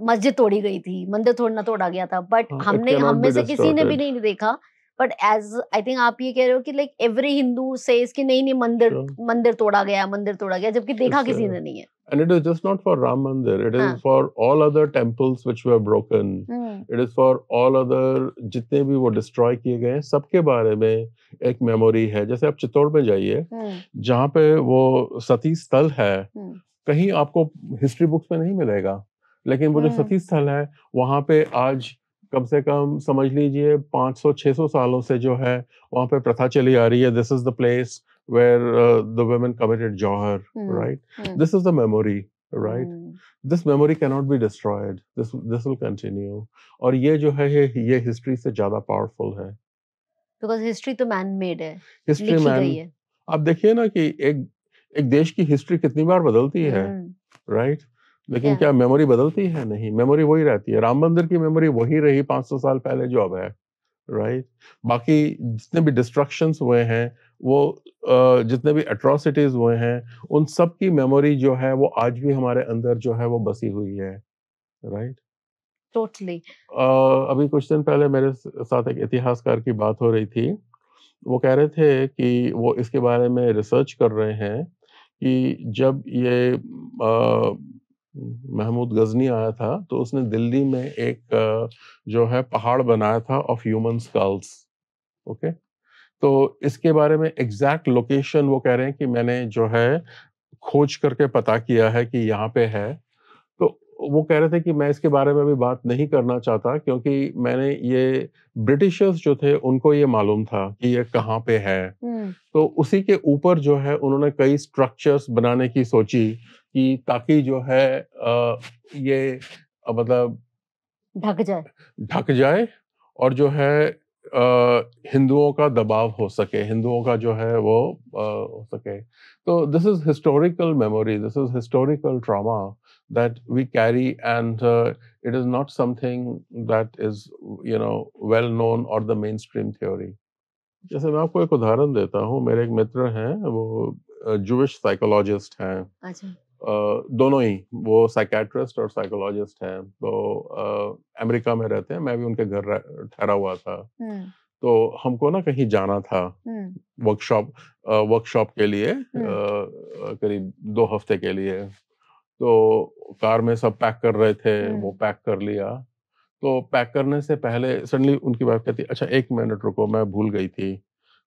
मस्जिद तोड़ी गई थी, मंदिर तोड़ा गया था। बट हम में से किसी ने भी नहीं देखा। बट एज आई थिंक आप ये कह रहे हो कि लाइक एवरी हिंदू सेज कि नहीं मंदिर तोड़ा गया, जबकि देखा किसी ने नहीं है। And it is just not for Ram Mandir, it is for all other temples which were broken. It is for all other जितने भी वो destroy किए गए हैं, सबके बारे में एक मेमोरी है। जैसे आप चित्तौड़ में जाइए, जहाँ पे वो सती स्थल है, कहीं आपको हिस्ट्री बुक्स में नहीं मिलेगा, लेकिन वो जो सती स्थल है वहां पे आज कम से कम समझ लीजिए 500-600 सालों से जो है वहां पे प्रथा चली आ रही है। This is the place where the women committed jawhar, right? This is the memory, right? This memory cannot be destroyed. This will continue. और ये जो है ये हिस्ट्री से ज्यादा पावरफुल है। Because हिस्ट्री तो मैन मेड है, हिस्ट्री मैन, आप देखिए ना कि एक देश की हिस्ट्री कितनी बार बदलती है, राइट? लेकिन क्या क्या मेमोरी बदलती है? नहीं, मेमोरी वही रहती है। राम मंदिर की मेमोरी वही रही 500 साल पहले जो अब है, राइट? बाकी जितने भी डिस्ट्रक्शंस हुए हैं, वो जितने भी एट्रोसिटीज हुए हैं, उन सब की मेमोरी जो है वो आज भी हमारे अंदर जो है वो बसी हुई है, राइट? टोटली। अभी कुछ दिन पहले मेरे साथ एक इतिहासकार की बात हो रही थी। वो कह रहे थे कि वो इसके बारे में रिसर्च कर रहे हैं कि जब ये महमूद गजनी आया था तो उसने दिल्ली में एक जो है पहाड़ बनाया था ऑफ ह्यूमन स्कल्स। ओके, तो इसके बारे में एग्जैक्ट लोकेशन वो कह रहे हैं कि मैंने जो है खोज करके पता किया है कि यहाँ पे है। तो वो कह रहे थे कि मैं इसके बारे में अभी बात नहीं करना चाहता क्योंकि मैंने ये ब्रिटिशर्स जो थे उनको ये मालूम था कि ये कहाँ पे है। तो उसी के ऊपर जो है उन्होंने कई स्ट्रक्चर्स बनाने की सोची कि ताकि जो है ये मतलब ढक जाए। ढक जाए और जो है हिंदुओं का दबाव हो सके, हिंदुओं का जो है वो हो सके। तो this is historical memory, this is historical trauma that we carry, and it is not something that is well known or the mainstream theory. जैसे मैं आपको एक उदाहरण देता हूँ, मेरे एक मित्र हैं, वो जूविश साइकोलॉजिस्ट हैं। अच्छा। दोनों ही, वो साइकेट्रिस्ट और साइकोलॉजिस्ट हैं। तो अमेरिका में रहते हैं, मैं भी उनके घर ठहरा हुआ था। तो हमको ना कहीं जाना था वर्कशॉप वर्कशॉप के लिए, करीब 2 हफ्ते के लिए। तो कार में सब पैक कर रहे थे, वो पैक कर लिया। तो पैक करने से पहले सडनली उनकी वाइफ कहती, अच्छा 1 मिनट रुको, मैं भूल गई थी।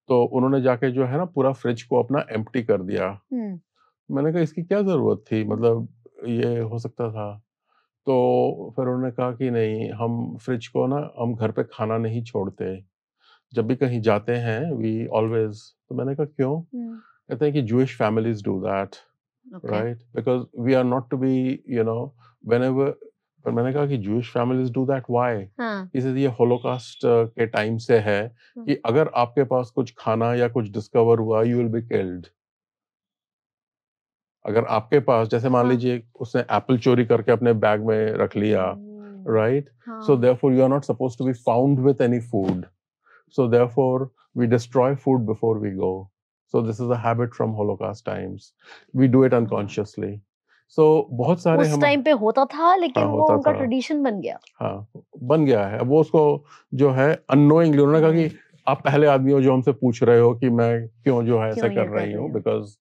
तो उन्होंने जाके जो है ना पूरा फ्रिज को अपना एम्प्टी कर दिया। मैंने कहा इसकी क्या ज़रूरत थी? मतलब ये हो सकता था। तो फिर उन्होंने कहा कि नहीं, हम फ्रिज को ना हम घर पे खाना नहीं छोड़ते। जब भी कहीं जाते हैं वी ऑलवेज़। तो मैंने कहा क्यों? कहते हैं कि Jewish families do that, right? Because we are not to be whenever. पर मैंने कहा कि Jewish families do that why? इसलिए ये होलोकॉस्ट के टाइम से है कि अगर आपके पास कुछ खाना या कुछ डिस्कवर हुआ, यू विल बी किल्ड। अगर आपके पास, जैसे मान लीजिए उसने एप्पल चोरी करके अपने बैग में रख लिया, right? So therefore you are not supposed to be found with any food, so therefore we destroy food before we go. So this is a habit from holocaust times, we do it unconsciously. So बहुत सारे उस हम time पे होता था, लेकिन वो होता उनका था। ट्रेडिशन बन गया। हाँ, बन गया है। वो उसको जो है अननोइंगली उन्होंने कहा कि आप पहले आदमी हो जो हमसे पूछ रहे हो कि मैं क्यों जो है ऐसा कर रही हूँ, बिकॉज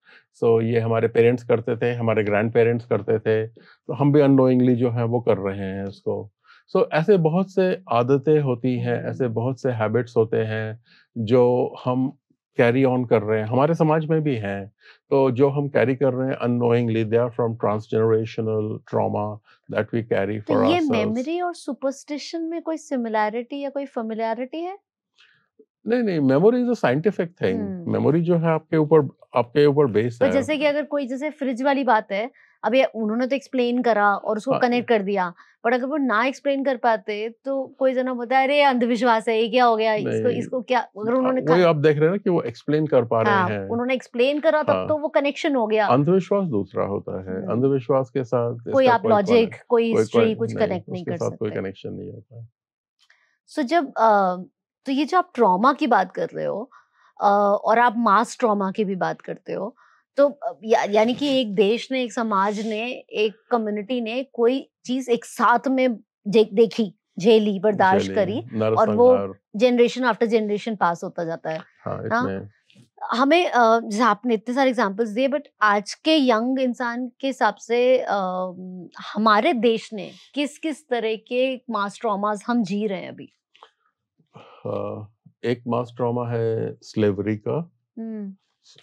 ये हमारे पेरेंट्स करते थे, हमारे ग्रैंड पेरेंट्स करते थे, तो हम भी अननोइंगली जो है वो कर रहे हैं इसको। ऐसे बहुत से आदतें होती हैं, ऐसे बहुत से हैबिट्स होते हैं जो हम कैरी ऑन कर रहे हैं, हमारे समाज में भी हैं। तो जो हम कैरी कर रहे हैं unknowingly, they are from transgenerational trauma that we carry तो फॉर ये आवरसेल्व्स। मेमोरी और सुपरस्टिशन में कोई सिमिलैरिटी या कोई फेमिलियरिटी है? नहीं, नहीं, memory is a scientific thing. Memory जो है आपके ऊपर बेस तो है। जैसे कि अगर कोई, जैसे फ्रिज वाली बात है, अब ये उन्होंने तो एक्सप्लेन करा और उसको हाँ, कनेक्ट कर दिया, बट अगर वो ना एक्सप्लेन कर पाते तो कोई जना बोलता है अरे अंधविश्वास है, ये क्या हो गया, इसको नहीं, इसको क्या, अगर उन्होंने वही आप देख रहे हैं ना कि वो एक्सप्लेन कर पा रहे हाँ, हैं। उन्होंने एक्सप्लेन करा तब तो हाँ, वो कनेक्शन हो गया। अंधविश्वास दूसरा होता है। अंधविश्वास के साथ कोई इसका आप लॉजिक, कोई कोई कोई हिस्ट्री कुछ नहीं, कनेक्ट नहीं उसके कर साथ कोई सकते। कनेक्शन नहीं होता। सो जब तो ये जो आप ट्रॉमा की बात कर रहे हो, और आप मास ट्रॉमा की भी बात करते हो, तो यानी कि एक देश ने, एक समाज ने, एक कम्युनिटी ने कोई चीज एक साथ में देखी, झेली, बर्दाश्त चलिए, करी, और वो नरसंहार। जनरेशन आफ्टर जनरेशन पास होता जाता है। हाँ, हाँ, इसमें हमें जैसे आपने इतने सारे एग्जांपल्स दिए, बट आज के यंग इंसान के हिसाब से हमारे देश ने किस किस तरह के मास ट्रॉमास हम जी रहे हैं अभी? एक मास ट्रॉमा है स्लेवरी का,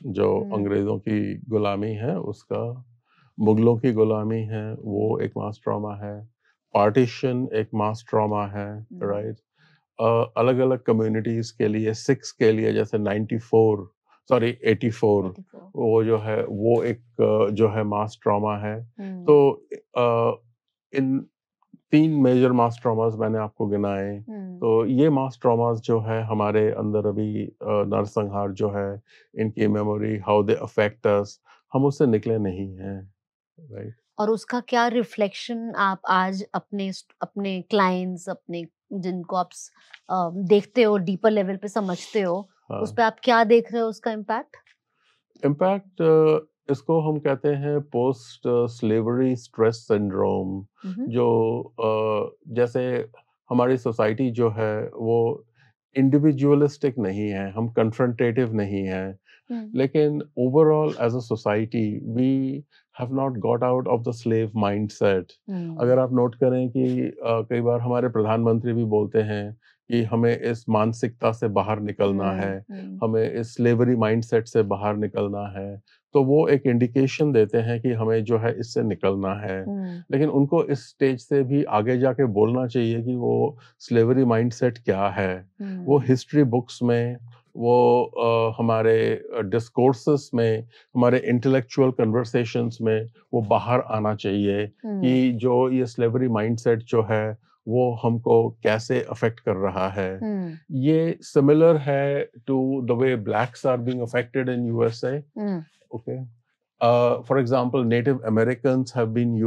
जो अंग्रेजों की गुलामी है उसका। मुगलों की गुलामी है, वो एक मास ट्रॉमा है। पार्टीशन एक मास ट्रॉमा है, राइट? अलग अलग कम्युनिटीज के लिए, सिक्स के लिए, जैसे 94 सॉरी 84, वो जो है वो एक जो है मास ट्रॉमा है। तो इन 3 मेजर मास ट्रॉमास मैंने आपको गिनाए। तो ये मास ट्रॉमास जो है हमारे अंदर अभी नरसंहार जो है, इनकी memory, how they affect us, हम उससे निकले नहीं हैं, राइट। और उसका क्या रिफ्लेक्शन आप आज अपने अपने क्लाइंट्स, अपने जिनको आप देखते हो, डीपर लेवल पे समझते हो, उस हाँ, पे आप क्या देख रहे हो उसका इम्पैक्ट? इम्पैक्ट इसको हम कहते हैं पोस्ट स्लेवरी स्ट्रेस सिंड्रोम। हम्म। जो जैसे हमारी सोसाइटी जो है वो इंडिविजुअलिस्टिक नहीं है, हम कन्फ्रंटेटिव नहीं है, हम्म। लेकिन overall as a society we have not got out of the slave mindset. Hmm. अगर आप नोट करें कि कई बार हमारे प्रधानमंत्री भी बोलते हैं कि हमें इस मानसिकता से बाहर निकलना है, हम्म। हमें इस स्लेवरी माइंडसेट से बाहर निकलना है, तो वो एक इंडिकेशन देते हैं कि हमें जो है इससे निकलना है। हम्म। लेकिन उनको इस स्टेज से भी आगे जाके बोलना चाहिए कि वो स्लेवरी माइंडसेट क्या है। वो हम्म। हिस्ट्री बुक्स में, वो हमारे डिस्कोर्सेस में, हमारे इंटेलेक्चुअल कन्वर्सेशंस में वो बाहर आना चाहिए कि जो ये स्लेवरी माइंडसेट जो है वो हमको कैसे अफेक्ट कर रहा है। ये सिमिलर है to the way blacks are being affected in USA. Okay, for example native Americans have been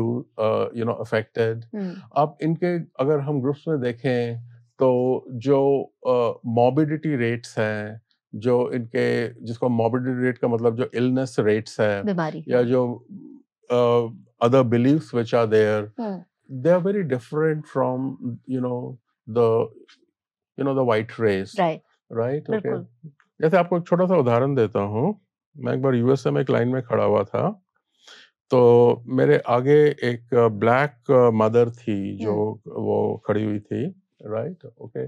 affected. अब इनके अगर हम ग्रुप्स में देखें तो जो मॉर्बिडिटी रेट्स हैं, जो इनके, जिसको मॉर्बिडिटी रेट का मतलब जो इलनेस रेट्स है, बीमारी, या जो other beliefs which are there, they are very different from the the white race, right, right? Okay. बिल्कुल। जैसे आपको एक छोटा सा उदाहरण देता हूँ। मैं एक बार यूएसए में एक लाइन में खड़ा हुआ था, तो मेरे आगे एक ब्लैक मदर थी जो वो खड़ी हुई थी, राइट? ओके।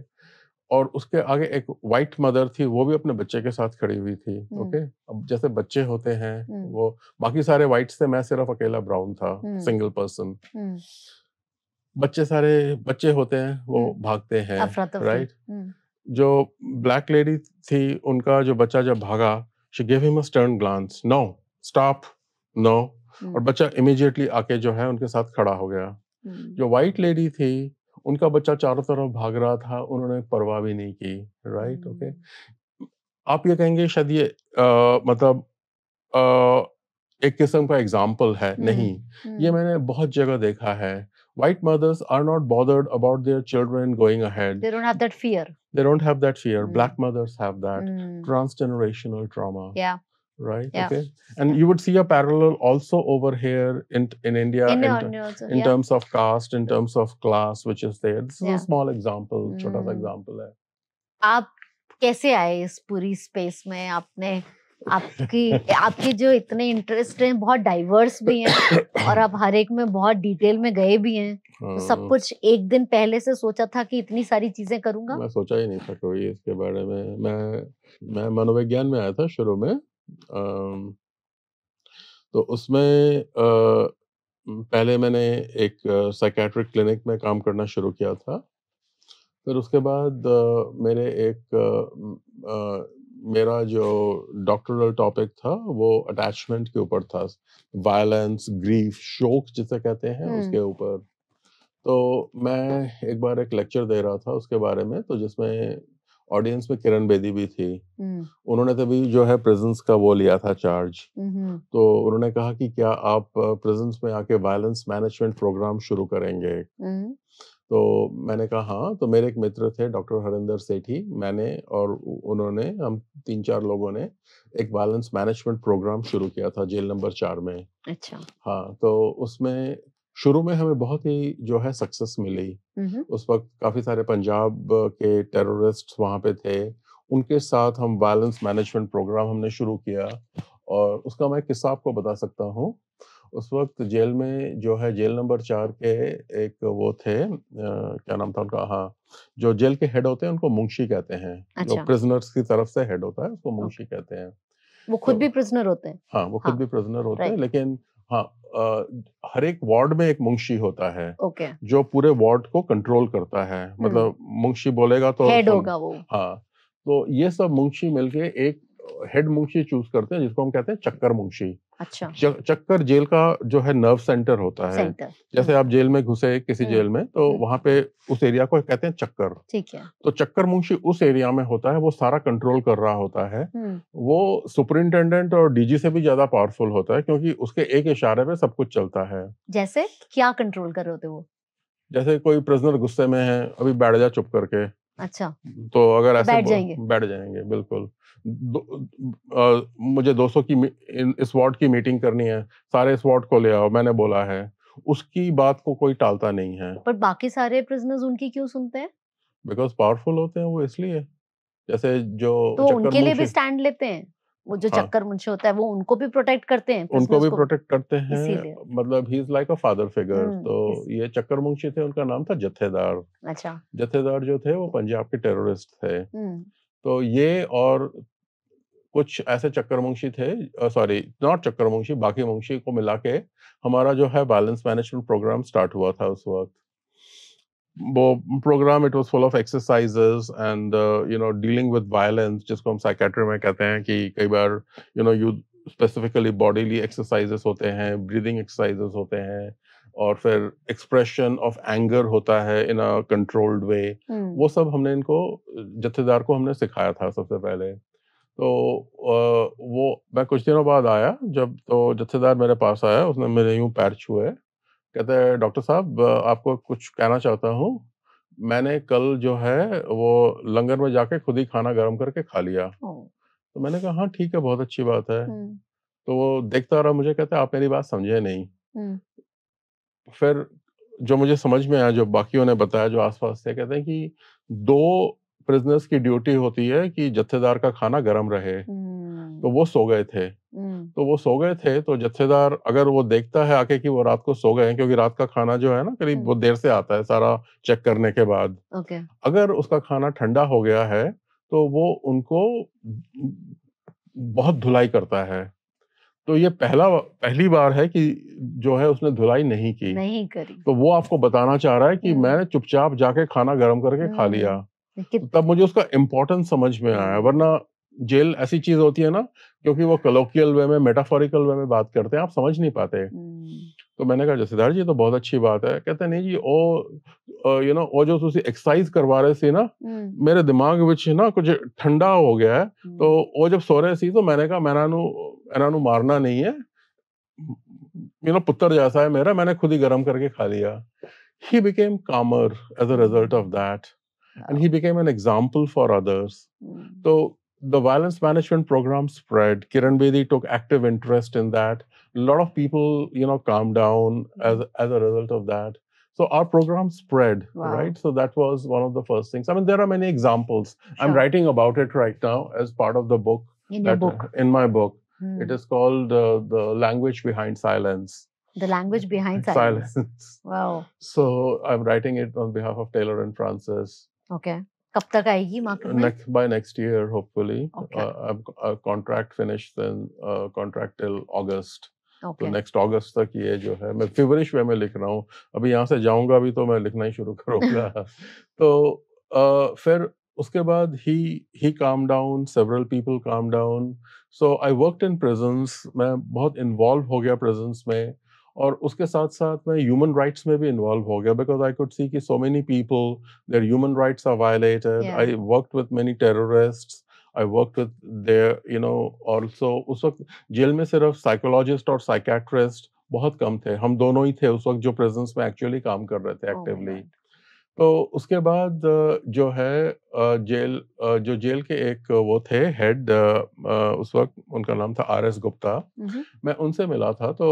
और उसके आगे एक व्हाइट मदर थी, वो भी अपने बच्चे के साथ खड़ी हुई थी। ओके। अब जैसे बच्चे होते हैं, वो बाकी सारे व्हाइट से मैं सिर्फ अकेला ब्राउन था, सिंगल पर्सन। बच्चे सारे बच्चे होते हैं, वो भागते हैं, अफरा तफरी। राइट? जो ब्लैक लेडी थी, उनका जो बच्चा जब भागा, she give him a stern glance, no stop, no. और बच्चा इमीडिएटली आके जो है उनके साथ खड़ा हो गया। जो व्हाइट लेडी थी, उनका बच्चा चारों तरफ भाग रहा था, उन्होंने परवाह भी नहीं की, राइट? ओके। आप ये कहेंगे शायद ये मतलब एक किस्म का एग्जाम्पल है, नहीं, ये मैंने बहुत जगह देखा है। White mothers are not bothered about their children going ahead. They don't have that fear. They don't have that fear. Black mothers have that transgenerational trauma. Yeah. Right? Yeah. Okay. And you would see a parallel also over here in India, also, in terms of caste, in terms of class, which is there. This is a small example, छोटा सा example है। आप कैसे आए इस पूरी space में? आपकी जो इतने इंटरेस्ट हैं, बहुत डाइवर्स भी हैं, और आप हर एक में बहुत डिटेल में गए भी हैं। तो सब कुछ एक दिन पहले से सोचा था कि इतनी सारी चीजें करूंगा? मैं सोचा ही नहीं था कोई इसके बारे में। मैं मनोविज्ञान में आया था शुरू में। तो उसमें पहले मैंने एक साइकेट्रिक क्लिनिक में काम करना शुरू किया था। फिर उसके बाद मेरा जो डॉक्टरल टॉपिक था वो अटैचमेंट के ऊपर था, वायलेंस, ग्रीफ, शोक जिसे कहते हैं, उसके ऊपर। तो मैं एक बार एक लेक्चर दे रहा था उसके बारे में, तो जिसमें ऑडियंस में किरण बेदी भी थी। उन्होंने तभी जो है प्रिजन्स का वो लिया था चार्ज। तो उन्होंने कहा कि क्या आप प्रिजन्स में आके वायलेंस मैनेजमेंट प्रोग्राम शुरू करेंगे? तो मैंने कहा हाँ। तो मेरे एक मित्र थे डॉक्टर हरिंदर सेठी, मैंने और उन्होंने, हम 3-4 लोगों ने एक वायलेंस मैनेजमेंट प्रोग्राम शुरू किया था जेल नंबर 4 में। अच्छा। हाँ, तो उसमें शुरू में हमें बहुत ही जो है सक्सेस मिली। उस वक्त काफी सारे पंजाब के टेररिस्ट वहाँ पे थे, उनके साथ हम वायलेंस मैनेजमेंट प्रोग्राम हमने शुरू किया। और उसका मैं किस्सा आपको बता सकता हूँ। उस वक्त जेल में जो है जेल नंबर 4 के एक वो थे, क्या नाम था उनका, हाँ, जो जेल के हेड होते हैं उनको मुंशी कहते हैं। अच्छा। जो प्रिजनर्स की तरफ से हेड होता है उसको मुंशी कहते हैं। वो खुद भी प्रिजनर होते हैं? हाँ, वो खुद भी प्रिजनर होते हैं, लेकिन हाँ, हर एक वार्ड में एक मुंशी होता है। ओके। जो पूरे वार्ड को कंट्रोल करता है। मतलब मुंशी बोलेगा तो हेड होगा वो। हाँ, तो ये सब मुंशी मिलके एक हेड मुंशी चूज करते हैं जिसको हम कहते हैं चक्कर मुंशी। अच्छा। चक्कर जेल का जो है नर्व सेंटर होता है। सेंटर। जैसे आप जेल में घुसे किसी जेल में, तो वहां पे उस एरिया को कहते हैं चक्कर। ठीक है। तो चक्कर मुंशी उस एरिया में होता है, वो सारा कंट्रोल कर रहा होता है। वो सुपरिंटेंडेंट और डीजी से भी ज्यादा पावरफुल होता है, क्योंकि उसके एक इशारे पे सब कुछ चलता है। जैसे क्या कंट्रोल कर रहे होते वो? जैसे कोई प्रिजनर गुस्से में है, अभी बैठ जा चुप करके। अच्छा। तो अगर तो ऐसे बैठ जाएंगे बिल्कुल। मुझे 200 की इस वार्ड की मीटिंग करनी है, सारे इस वार्ड को ले आओ, मैंने बोला है। उसकी बात को कोई टालता नहीं है। पर बाकी सारे प्रिजनर्स उनकी क्यों सुनते हैं? बिकॉज पावरफुल होते हैं वो, इसलिए। जैसे जो तो चक्कर उनके लिए भी मुंशी, स्टैंड लेते हैं? वो जो हाँ, चक्कर मुंशी होता है वो उनको भी प्रोटेक्ट करते हैं, उनको प्रिजनर्स भी को? प्रोटेक्ट करते हैं। इसीलिए। मतलब he is like a father figure. तो इस ये चक्कर मुंशी थे, उनका नाम था जत्थेदार। अच्छा। जत्थेदार जो थे वो पंजाब के टेररिस्ट थे। हम्म। तो ये और कुछ ऐसे चक्कर मुंशी थे, सॉरी नॉट चक्कर मुंशी, बाकी मुंशी को मिला के हमारा जो है बैलेंस मैनेजमेंट प्रोग्राम स्टार्ट हुआ था उस वक्त। वो program, it was full of exercises and dealing with violence, जिसको हम साइकेट्री में कहते हैं कि कई बार यू स्पेसिफिकली बॉडीली एक्सरसाइजेस होते हैं, ब्रीदिंग एक्सरसाइजेस होते हैं, और फिर एक्सप्रेशन ऑफ एंगर होता है इन अ कंट्रोल्ड वे। वो सब हमने इनको, जत्थेदार को हमने सिखाया था सबसे पहले। तो वो मैं कुछ दिनों बाद आया जब, तो जत्थेदार मेरे पास आया, उसने मेरे यूं पैर छुए, कहते हैं डॉक्टर साहब आपको कुछ कहना चाहता हूँ। मैंने कल जो है वो लंगर में जाके खुद ही खाना गर्म करके खा लिया। तो मैंने कहा हाँ ठीक है, बहुत अच्छी बात है। तो वो देखता रहा मुझे, कहता है आप मेरी बात समझे नहीं। फिर जो मुझे समझ में आया, जो बाकियों ने बताया जो आसपास थे, कहते हैं कि 2 प्रिजनर्स की ड्यूटी होती है कि जत्थेदार का खाना गर्म रहे। तो वो सो गए थे। तो वो सो गए थे, तो जत्थेदार अगर वो देखता है आके कि वो रात को सो गए हैं, क्योंकि रात का खाना जो है ना करीब वो देर से आता है सारा चेक करने के बाद। अगर उसका खाना ठंडा हो गया है तो वो उनको बहुत धुलाई करता है। तो ये पहली बार है कि जो है उसने धुलाई नहीं करी। तो वो आपको बताना चाह रहा है कि मैंने चुपचाप जाके खाना गर्म करके खा लिया। तो तब मुझे उसका इम्पोर्टेंस समझ में आया। वरना जेल ऐसी चीज होती है ना, क्योंकि वो कलोकियल वे में, मेटाफोरिकल वे में बात करते हैं, आप समझ नहीं पाते। तो मैंने कहा जसीदार जी तो बहुत अच्छी बात है। कहते नहीं जी, वो जो तुसी एक्सरसाइज करवा रहे सी ना, मेरे दिमाग विच ना कुछ ठंडा हो गया है। तो वो जब सो रहे सी तो मैंने कहा ਇਹਨਾਂ ਨੂੰ मारना नहीं है, पुत्र जैसा है मेरा, मैंने खुद ही गर्म करके खा लिया। He became calmer as a result of that, and he became an example for others. So the violence management program spread. Kiran Bedi took active interest in that. A lot of people, calmed down as a result of that. So our program spread, right? So that was one of the first things. I mean, there are many examples. Sure. I'm writing about it right now as part of the book. In your book? In my book. It is called The Language Behind Silence. The Language Behind Silence. Wow. So I'm writing it on behalf of Taylor and Francis. Okay. कब तक आएगी market में? By next year, hopefully. Okay. I've contract finished then, contract till August. Okay. तो next अगस्त तक ये जो है, मैं फेवरिश वे में लिख रहा हूँ। अभी यहाँ से जाऊंगा भी तो मैं लिखना ही शुरू करूंगा। तो फिर उसके बाद he calmed down, several people calmed down. So I worked in prisons. मैं बहुत इन्वॉल्व हो गया prisons में, और उसके साथ साथ मैं ह्यूमन राइट्स में भी इन्वॉल्व हो गया, बिकॉज आई कुड सी कि so many people, their human rights are violated. Yeah. I worked with many terrorists. I worked with their, also उस वक्त जेल में सिर्फ साइकोलॉजिस्ट और साइकेट्रिस्ट बहुत कम थे। हम दोनों ही थे उस वक्त जो प्रेजेंस में एक्चुअली काम कर रहे थे एक्टिवली। तो उसके बाद जो है जेल के एक वो थे हेड, उस वक्त उनका नाम था RS गुप्ता। मैं उनसे मिला था, तो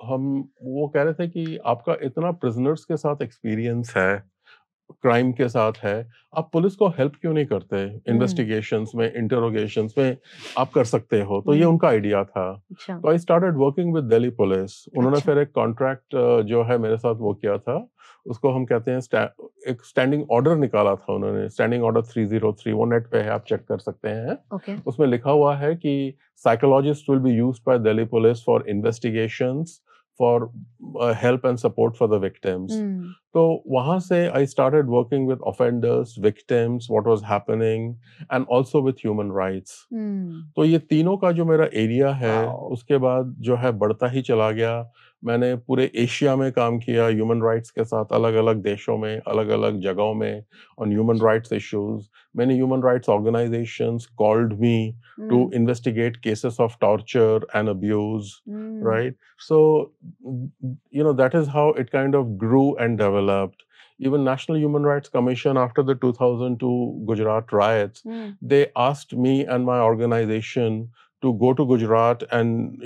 वो कह रहे थे कि आपका इतना प्रिजनर्स के साथ एक्सपीरियंस है, क्राइम के साथ है, आप पुलिस को हेल्प क्यों नहीं करते इन्वेस्टिगेशंस में, इंटरोगेशंस में, आप कर सकते हो। तो ये उनका आइडिया था। तो I started working with Delhi police. उन्होंने फिर एक कॉन्ट्रैक्ट जो है मेरे साथ वो किया था, उसको हम कहते हैं एक स्टैंडिंग ऑर्डर निकाला था उन्होंने, स्टैंडिंग ऑर्डर 303, वो नेट पे है, आप चेक कर सकते हैं। उसमें लिखा हुआ है कि psychologist will be used by Delhi police for investigations, for help and support for the victims. तो वहाँ से I started working with offenders, victims, what was happening, and also with human rights. तो ये तीनों का जो मेरा एरिया है, Wow. उसके बाद जो है बढ़ता ही चला गया. मैंने पूरे एशिया में काम किया ह्यूमन राइट्स के साथ, अलग अलग देशों में, अलग अलग जगहों में, on human rights issues. Many human rights organizations called me to investigate cases of torture and abuse, right? So, that is how it kind of grew and developed. Even National Human Rights Commission, after the 2002 Gujarat riots, they asked me and my organization to go to Gujarat and,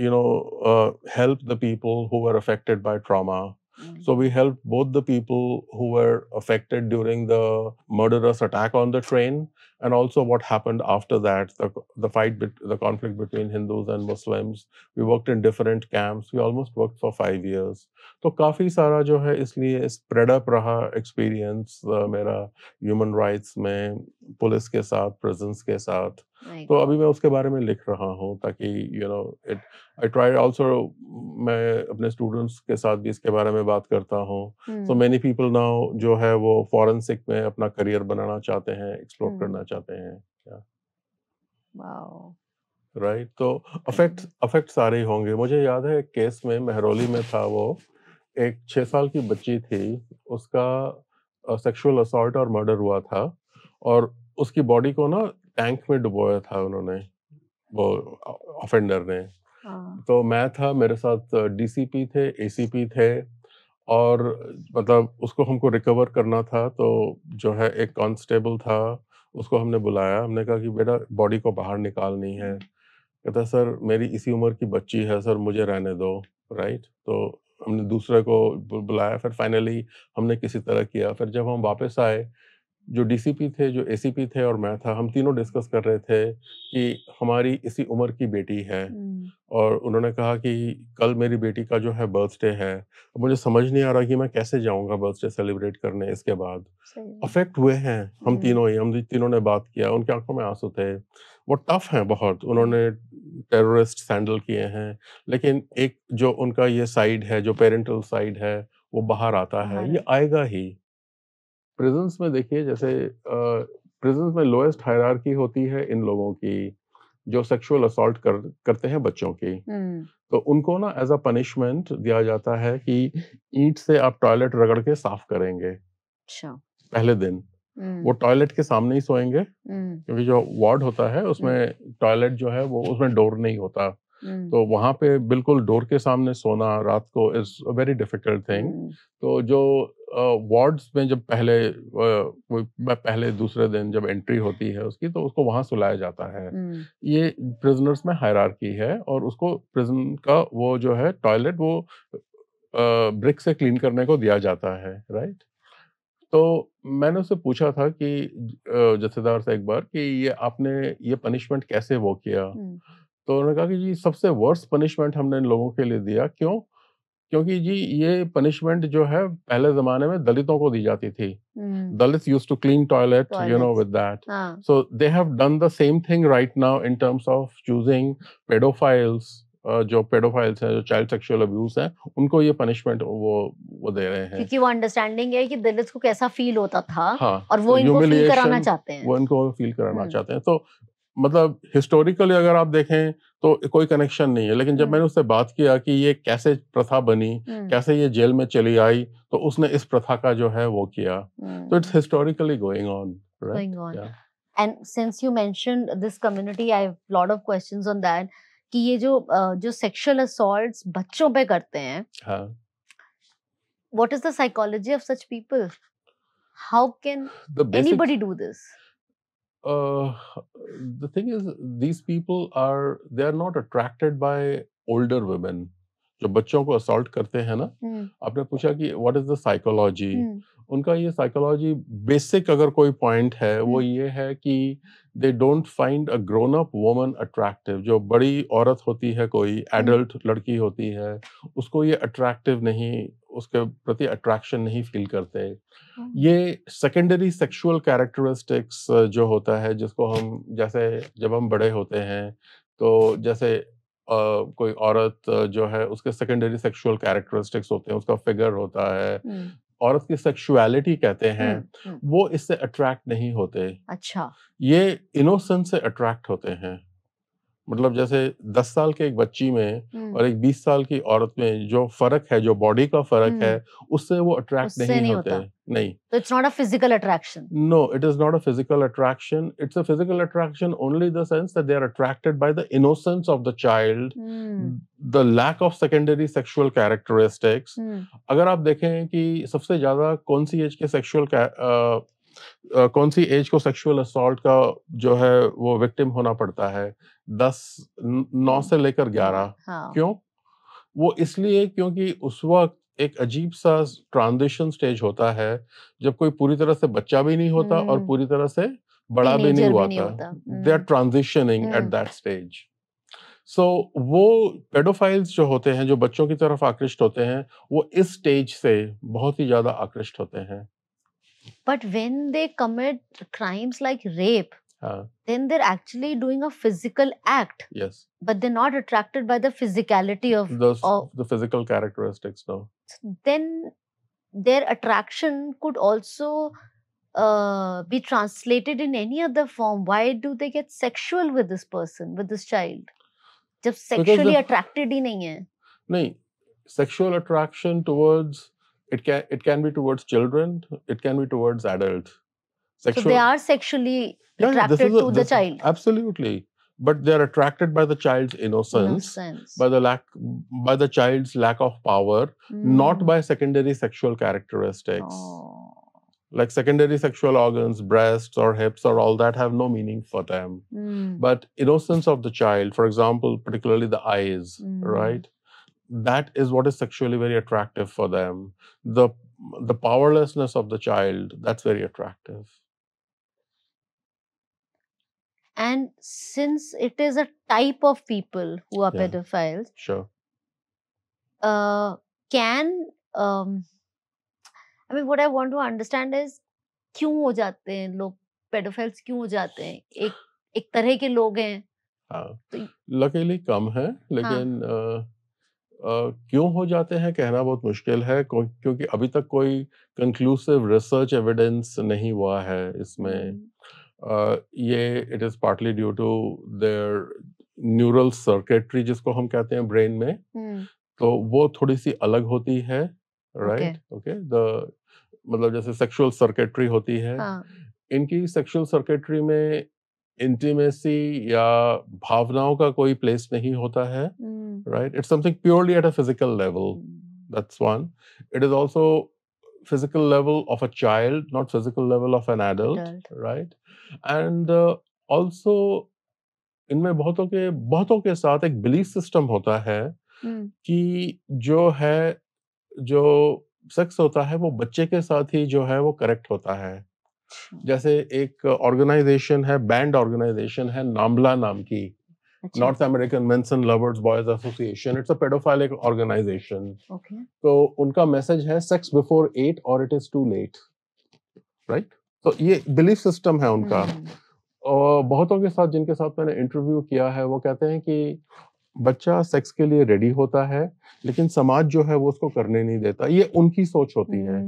help the people who were affected by trauma. So we helped both the people who were affected during the murderous attack on the train, and also what happened after that, the conflict between Hindus and Muslims. We worked in different camps. We almost worked for 5 years. तो काफी सारा जो है इसलिए spread up रहा experience मेरा human rights में, police के साथ, प्रिजन्स के साथ. तो अभी मैं उसके बारे में लिख रहा हूँ ताकि आई ट्राई ऑल्सो, मैं अपने स्टूडेंट्स के साथ भी इसके बारे में बात करता हूँ. सो मेनी पीपल नाउ जो है वो फॉरेंसिक में अपना करियर बनाना चाहते हैं, एक्सप्लोर करना चाहते हैं. राइट. तो अफेक्ट सारे ही होंगे. मुझे याद है एक केस में महरौली में था, वो एक 6 साल की बच्ची थी, उसका सेक्सुअल असॉल्ट और मर्डर हुआ था, और उसकी बॉडी को ना टैंक में डुबोया था उन्होंने, वो ऑफेंडर ने. तो मैं था, मेरे साथ डीसीपी थे, एसीपी थे, और मतलब उसको हमको रिकवर करना था. तो जो है एक कांस्टेबल था, उसको हमने बुलाया, हमने कहा कि बेटा बॉडी को बाहर निकालनी है. कहता सर मेरी इसी उम्र की बच्ची है सर, मुझे रहने दो. राइट. तो हमने दूसरे को बुलाया, फिर फाइनली हमने किसी तरह किया. फिर जब हम वापस आए, जो डीसीपी थे, जो एसीपी थे, और मैं था, हम तीनों डिस्कस कर रहे थे कि हमारी इसी उम्र की बेटी है. और उन्होंने कहा कि कल मेरी बेटी का जो है बर्थडे है, तो मुझे समझ नहीं आ रहा कि मैं कैसे जाऊंगा बर्थडे सेलिब्रेट करने. इसके बाद अफेक्ट हुए हैं हम तीनों ने बात किया. उनकी आंखों में आंसू थे. वो टफ हैं बहुत, उन्होंने टेररिस्ट हैंडल किए हैं, लेकिन एक जो उनका ये साइड है, जो पेरेंटल साइड है, वो बाहर आता है. ये आएगा ही. प्रिजन्स में देखिए, जैसे प्रिजन्स में लोएस्ट हायरार्की होती है इन लोगों की, जो सेक्सुअल असॉल्ट करते हैं बच्चों की. तो उनको ना एज अ पनिशमेंट दिया जाता है कि ईंट से आप टॉयलेट रगड़ के साफ करेंगे. अच्छा. पहले दिन वो टॉयलेट के सामने ही सोएंगे, क्योंकि जो वार्ड होता है उसमें टॉयलेट जो है वो उसमें डोर नहीं होता. तो वहां पे बिल्कुल डोर के सामने सोना रात को is a very difficult thing. तो जो वार्ड्स में जब पहले दूसरे दिन जब एंट्री होती है उसकी, तो उसको वहां सुलाया जाता है. ये प्रिजनर्स में हायरार्की है, और उसको प्रिजन का वो जो है टॉयलेट वो ब्रिक से क्लीन करने को दिया जाता है. राइट. तो मैंने उससे पूछा था कि जथेदार से एक बार कि ये आपने ये पनिशमेंट कैसे वो किया. तो उन्होंने कहा कि जी सबसे वर्स्ट पनिशमेंट हमने इन लोगों के लिए दिया. क्यों? क्योंकि जी ये पनिशमेंट जो है पहले जमाने में दलितों को दी जाती थी. Dalits used to clean toilet, with that. So they have done the same thing right now in terms of choosing pedophiles. जो पेडोफाइल्स हैं, जो चाइल्ड सेक्सुअल अब्यूज हैं, उनको ये पनिशमेंट वो दे रहे हैं, क्योंकि वो अंडरस्टैंडिंग है कि दलित्स को कैसा फील होता था. हाँ, और वो इनको फील कराना चाहते हैं. वो इनको फील कराना चाहते हैं. तो मतलब हिस्टोरिकली अगर आप देखें तो कोई कनेक्शन नहीं है. लेकिन जब मैंने उससे बात किया कि ये कैसे प्रथा बनी, कैसे ये जेल में चली आई, तो उसने इस प्रथा का जो है वो किया. तो it's historically going on. And since you mentioned this community, I have lot of questions on that, कि ये जो सेक्सुअल असॉल्ट्स बच्चों पे करते हैं, what is the psychology of such people? How can anybody do this? The thing is, these people they are not attracted by older women. जो बच्चों को असॉल्ट करते हैं ना, आपने पूछा कि व्हाट इज द साइकोलॉजी. उनका ये साइकोलॉजी बेसिक अगर कोई पॉइंट है वो ये है कि they don't find a grown up woman attractive. जो बड़ी औरत होती है, कोई एडल्ट लड़की होती है, उसको ये अट्रैक्टिव नहीं, उसके प्रति अट्रैक्शन नहीं फील करते. ये सेकेंडरी सेक्सुअल कैरेक्टरिस्टिक्स जो होता है, जिसको हम जैसे जब हम बड़े होते हैं, तो जैसे कोई औरत जो है उसके सेकेंडरी सेक्सुअल कैरेक्टरिस्टिक्स होते हैं, उसका फिगर होता है, औरत की सेक्सुअलिटी कहते हैं, वो इससे अट्रैक्ट नहीं होते। अच्छा। ये इनोसेंस से अट्रैक्ट होते हैं। मतलब जैसे 10 साल के एक बच्ची में और एक 20 साल की औरत में जो फर्क है, जो बॉडी का फर्क है, उससे वो अट्रैक्ट उससे नहीं नहीं होते। होता। नहीं, तो it's not a physical attraction. no, it is not a physical attraction. It's a physical attraction only in the sense that they are attracted by the innocence of the child, the lack of secondary sexual characteristics. अगर आप देखें कि सबसे ज्यादा कौन सी as के कौन सी as को सेक्सुअल असॉल्ट का जो है वो विक्टिम होना पड़ता है, 9 से लेकर 11। हाँ। क्यों? वो इसलिए क्योंकि उस वक्त एक अजीब सा ट्रांजिशन स्टेज होता है जब कोई पूरी तरह से बच्चा भी नहीं होता और पूरी तरह से बड़ा भी नहीं हुआ था। They are transitioning at that stage. So वो पेडोफाइल्स जो होते हैं, जो बच्चों की तरफ आकृष्ट होते हैं, वो इस स्टेज से बहुत ही ज्यादा आकृष्ट होते हैं। But when they commit crimes like rape, then they're actually doing a physical act. Yes. But they're not attracted by the physicality of the physical characteristics, no. Then their attraction could also be translated in any other form. Why do they get sexual with this person, with this child? जब sexually attracted ही नहीं है. नहीं, sexual attraction towards it can be towards children, it can be towards adults. So they are sexually attracted to the child. Absolutely. But they are attracted by the child's innocence. By the child's lack of power, not by secondary sexual characteristics. Like secondary sexual organs, breasts or hips or all that have no meaning for them. But innocence of the child, for example, particularly the eyes, right? That is what is sexually very attractive for them. The powerlessness of the child, that's very attractive. And since it is a type of people who are pedophiles, sure. I mean, what I want to understand is क्यों हो जाते हैं लोग pedophiles, क्यों हो जाते हैं? एक तरह के लोग हैं। हाँ, लकीली कम है, लेकिन क्यों हो जाते हैं कहना बहुत मुश्किल है, क्योंकि अभी तक कोई कंक्लूसिव रिसर्च एविडेंस नहीं हुआ है इसमें। ये it is partly due to their neural circuitry, जिसको हम कहते हैं ब्रेन में, तो वो थोड़ी सी अलग होती है, राइट? ओके, द मतलब जैसे सेक्सुअल सर्किटरी होती है, इनकी सेक्सुअल सर्किटरी में इंटीमेसी या भावनाओं का कोई प्लेस नहीं होता है, right? It's something purely at a physical level. That's one. It is also physical level of a child, not physical level of an adult. Right? And also इनमें बहुतों के साथ एक बिलीफ सिस्टम होता है कि जो सेक्स होता है वो बच्चे के साथ ही जो है वो करेक्ट होता है। जैसे एक ऑर्गेनाइजेशन है, बैंड ऑर्गेनाइजेशन है नाम्बला नाम की, North American mens and lovers boys association. It's a paedophilic organisation. तो उनका मैसेज है सेक्स बिफोर 8 और it is to late, right? तो ये बिलीफ सिस्टम है उनका। और बहुतों के साथ जिनके साथ मैंने इंटरव्यू किया है वो कहते हैं कि बच्चा सेक्स के लिए रेडी होता है, लेकिन समाज जो है वो उसको करने नहीं देता। ये उनकी सोच होती है,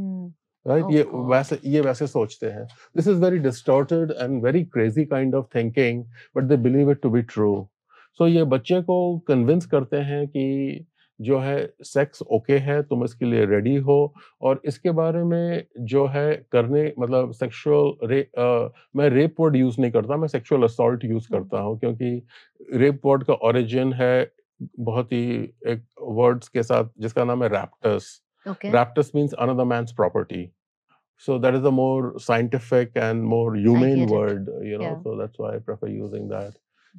राइट? ये वैसे सोचते हैं। This is very distorted and very crazy kind of thinking, but they believe it to be true. So ये बच्चे को कन्विंस करते हैं कि जो है सेक्स ओके है, तुम इसके लिए रेडी हो, और इसके बारे में जो है करने, मतलब मैं रेप वर्ड यूज नहीं करता, मैं सेक्सुअल असॉल्ट यूज करता हूँ, क्योंकि रेप वर्ड का ओरिजिन है बहुत ही एक वर्ड्स के साथ जिसका नाम है रैप्टस। Raptus means another man's property. So that is a more scientific and more humane word, you know, so that's why I prefer using that.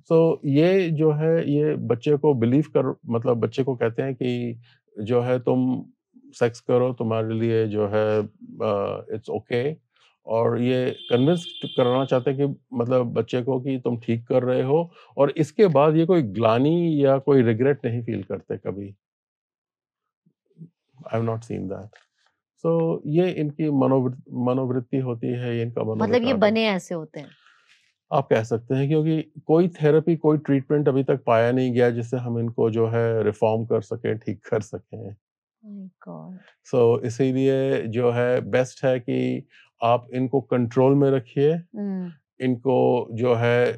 So ये जो है ये बच्चे को बिलीव कर, मतलब बच्चे को कहते हैं कि जो है तुम सेक्स करो, तुम्हारे लिए जो है इट्स ओके, और ये कन्विंस कराना चाहते हैं कि मतलब बच्चे को कि तुम ठीक कर रहे हो, और इसके बाद ये कोई ग्लानि या कोई रिग्रेट नहीं फील करते कभी। I have not seen that. So ये इनकी मनोवृत्ति होती है, ये इनका मतलब ये बने ऐसे होते हैं। आप कह सकते हैं, क्योंकि कोई थेरेपी, कोई ट्रीटमेंट अभी तक पाया नहीं गया जिससे हम इनको जो है रिफ़ॉर्म कर सकें, ठीक कर सकें। My God. सो इसीलिए जो है बेस्ट है कि आप इनको कंट्रोल में रखिए। हम्म। इनको जो है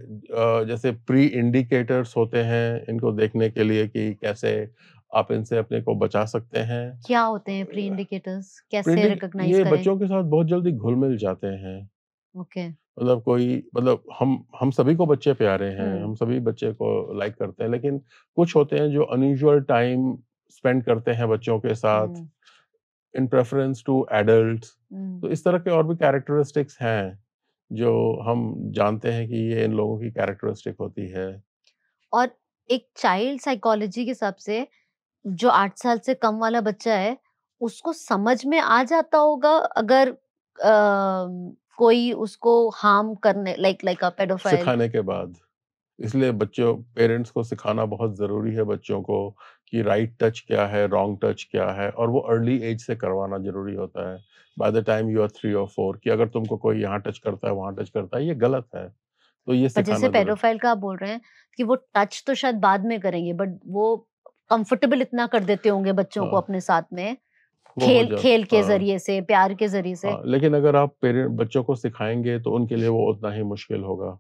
जैसे प्री इंडिकेटर्स होते हैं, इनको देखने के लिए कि कैसे आप इनसे अपने को बचा सकते हैं। क्या होते हैं प्री इंडिकेटर्स, कैसे प्रिडिक रिकॉग्नाइज ये करें? बच्चों के साथ बहुत जल्दी घुल-मिल जाते हैं। ओके। मतलब कोई मतलब हम सभी को बच्चे प्यारे हैं, हम्म। हम सभी बच्चे को लाइक करते हैं, लेकिन कुछ होते हैं जो अनयूजुअल टाइम स्पेंड करते हैं बच्चों के साथ, हम्म। इन प्रेफरेंस टू एडल्ट्स। हम्म। तो इस तरह के और भी कैरेक्टरिस्टिक्स हैं, जो हम जानते हैं कि ये इन लोगों की कैरेक्टरिस्टिक होती है। और एक चाइल्ड साइकोलॉजी के हिसाब से जो 8 साल से कम वाला बच्चा है, उसको समझ में आ जाता होगा अगर कोई उसको हार्म करने, लाइक लाइक अ पेडोफाइल। सिखाने के बाद। इसलिए बच्चों पेरेंट्स को सिखाना बहुत ज़रूरी है बच्चों को कि राइट टच क्या है, रॉन्ग टच क्या है, और वो अर्ली एज से करवाना ज़रूरी होता है। By the time you are 3 और 4, कि अगर तुमको कोई यहाँ टच करता है, वहाँ टच करता है, ये गलत है। तो ये पर जैसे सिखाना ज़रूरी। पेडोफाइल का आप बोल रहे हैं कि वो टच तो शायद बाद में करेंगे, बट वो कंफर्टेबल इतना कर देते होंगे बच्चों को हाँ, अपने साथ में, वो हो खेल जाता खेल के हाँ, जरिए से, प्यार के जरिए से। हाँ, लेकिन अगर आप पेरेंट बच्चों को सिखाएँगे तो उनके लिए वो उतना ही मुश्किल होगा।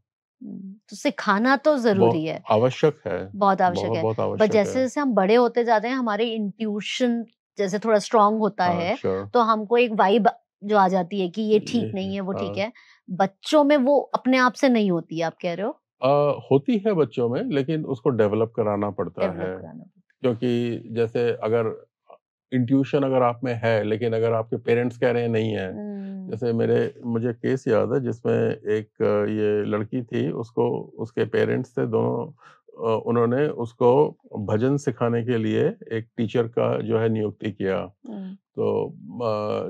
तो सिखाना तो वो जरूरी है, आवश्यक है, बहुत आवश्यक है। बहुत बट आवश्यक है। जैसे जैसे हम बड़े होते जाते हैं, हमारे इंट्यूशन जैसे थोड़ा स्ट्रांग होता हाँ, है, श्योर। तो हमको एक वाइब जो आ जाती है कि ये ठीक नहीं ये है, वो ठीक हाँ। है। बच्चों में वो अपने आप से नहीं होती है, आप कह रहे हो? होती है बच्चों में, लेकिन उसको डेवलप कराना पड़ता है। डेवलप कराना पड़ता क्योंकि जैसे अगर इंट्यूशन अगर आप में है, लेकिन अगर आपके पेरेंट्स कह रहे हैं नहीं है। है। जैसे मुझे केस याद है जिसमें एक ये लड़की थी, उसको उसके पेरेंट्स थे दोनों, उन्होंने उसको भजन सिखाने के लिए एक टीचर का जो है नियुक्ति किया। हम्म। तो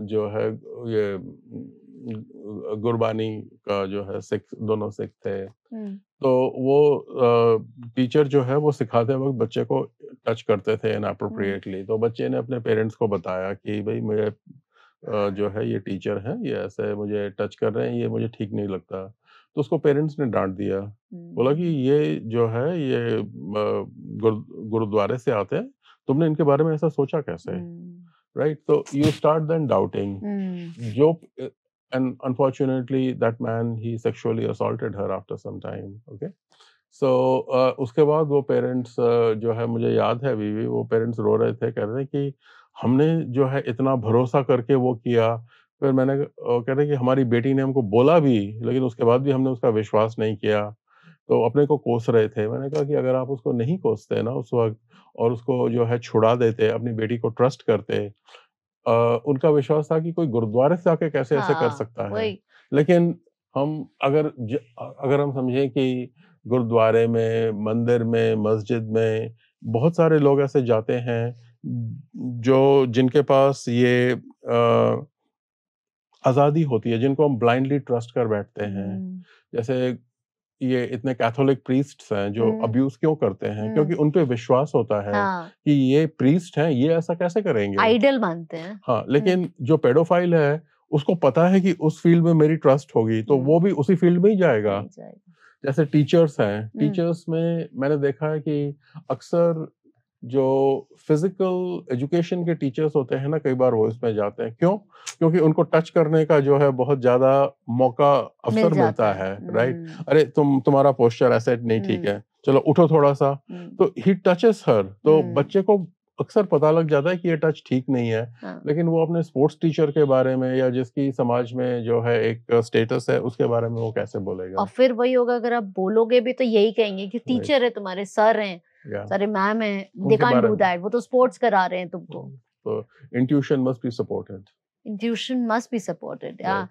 जो है ये गुरबानी का जो है सिख, दोनों सिख थे। हम्म। तो वो टीचर जो है वो सिखाते वक़्त बच्चे को टच करते थे हम्म। इनएप्रोप्रिएटली, तो बच्चे ने अपने पेरेंट्स को बताया कि भई मुझे जो है ये टीचर हैं, ये ऐसे मुझे टच कर रहे हैं, ये मुझे ठीक नहीं लगता। तो उसको पेरेंट्स ने डाँट दिया। बोला कि हम्म। ये जो है ये गुरुद्वारे से आते हैं, तुमने इनके बारे में ऐसा सोचा कैसे? हम्म। राइट? तो यू स्टार्ट देन डाउटिंग। हम्म। जो and unfortunately that man he sexually assaulted her after some time. Okay, so उसके बाद वो पेरेंट्स जो है मुझे याद है अभी भी, वो पेरेंट्स रो रहे थे, कह रहे थे कि हमने जो है इतना भरोसा करके वो किया। फिर कह रहे कि हमारी बेटी ने हमको बोला भी, लेकिन उसके बाद भी हमने उसका विश्वास नहीं किया। तो अपने को कोस रहे थे। मैंने कहा कि अगर आप उसको नहीं कोसते ना उस वक़्त, और उसको जो है छुड़ा देते, अपनी बेटी को ट्रस्ट करते, अ, उनका विश्वास था कि कोई गुरुद्वारे से आके कैसे ऐसे कर हाँ, सकता है। वही। लेकिन हम अगर हम समझें कि गुरुद्वारे में, मंदिर में, मस्जिद में बहुत सारे लोग ऐसे जाते हैं जो जिनके पास ये आज़ादी होती है, जिनको हम ब्लाइंडली ट्रस्ट कर बैठते हैं। हम्म। जैसे ये इतने कैथोलिक प्रीस्ट्स हैं जो हम्म। अब्यूज़ क्यों करते हैं? क्योंकि हम्म। उन पे विश्वास होता है हाँ, कि ये प्रीस्ट हैं, ये ऐसा कैसे करेंगे? आइडल मानते हैं। हाँ, लेकिन जो पेडोफाइल है, उसको पता है कि उस फ़ील्ड में मेरी ट्रस्ट होगी, तो वो हम्म। भी उसी फ़ील्ड में ही जाएगा। नहीं जाएगा। जैसे टीचर्स हैं, हम्म। टीचर्स में मैंने देखा है कि अक्सर जो फ़िज़िकल एजुकेशन के टीचर्स होते हैं ना, कई बार वो इसमें जाते हैं। क्यों? क्योंकि उनको टच करने का जो है बहुत ज़्यादा मौका, मिल अवसर जाता मिलता है। है, राइट? हम्म। अरे तुम्हारा पोस्चर ऐसे नहीं ठीक हम्म। है, चलो उठो थोड़ा-सा। हम्म। तो ही टचेस हर, तो हम्म। बच्चे को अक्सर पता लग जाता है कि ये टच ठीक नहीं है, हाँ। लेकिन वो अपने स्पोर्ट्स टीचर के बारे में या जिसकी समाज में जो है एक स्टेटस है, उसके बारे में वो कैसे और बोलेगा? फिर वही होगा, अगर आप बोलोगे भी तो यही कहेंगे कि राइट, टीचर है, तुम्हारे सर हैं, या सारे मैम हैं, दे उनके कांट बारे डू में। दैट, वो तो स्पोर्ट्स करा रहे हैं तुमको। तो intuition must be supported. Intuition must be supported. या राइट,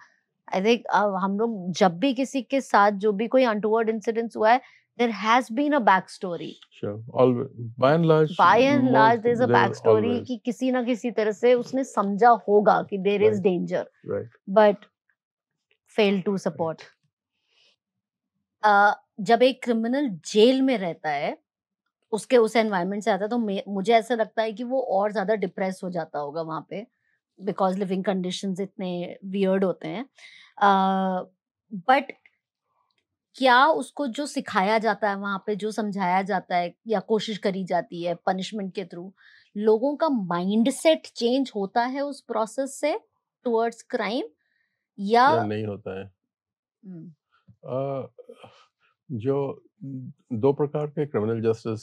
आई थिंक हम लोग जब भी किसी के साथ जो भी कोई अनटूवर्ड इंसिडेंट्स हुआ है, there has been a back story. Sure, always, by and large, by and large most there is a there back story always. कि किसी ना किसी तरह से उसने समझा होगा कि there is right, danger, right, but fail to right, support. जब एक क्रिमिनल जेल में रहता है, उसके उस एनवायरनमेंट से आता है, तो मुझे ऐसा लगता है कि वो और ज्यादा डिप्रेस हो जाता होगा वहां पे, बिकॉज लिविंग कंडीशंस इतने वियर्ड होते हैं। बट क्या उसको जो सिखाया जाता है वहां पे, जो समझाया जाता है या कोशिश करी जाती है पनिशमेंट के थ्रू, लोगों का माइंडसेट चेंज होता है उस प्रोसेस से टुवर्ड्स क्राइम, या नहीं होता है। हम्म, अ, जो 2 प्रकार के क्रिमिनल जस्टिस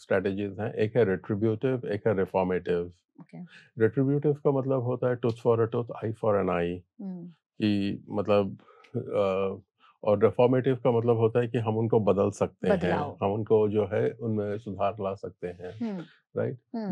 स्ट्रैटेजीज़ हैं, एक है रिट्रिब्यूटिव, एक है रिफॉर्मेटिव। ओके, रिट्रिब्यूटिव का मतलब होता है tooth for a tooth, eye for an eye, hmm, कि मतलब और रिफॉर्मेटिव का मतलब होता है कि हम उनको बदल सकते हैं, बदलाव, हम उनको जो है उनमें सुधार ला सकते हैं, हम्म, राइट? हम्म,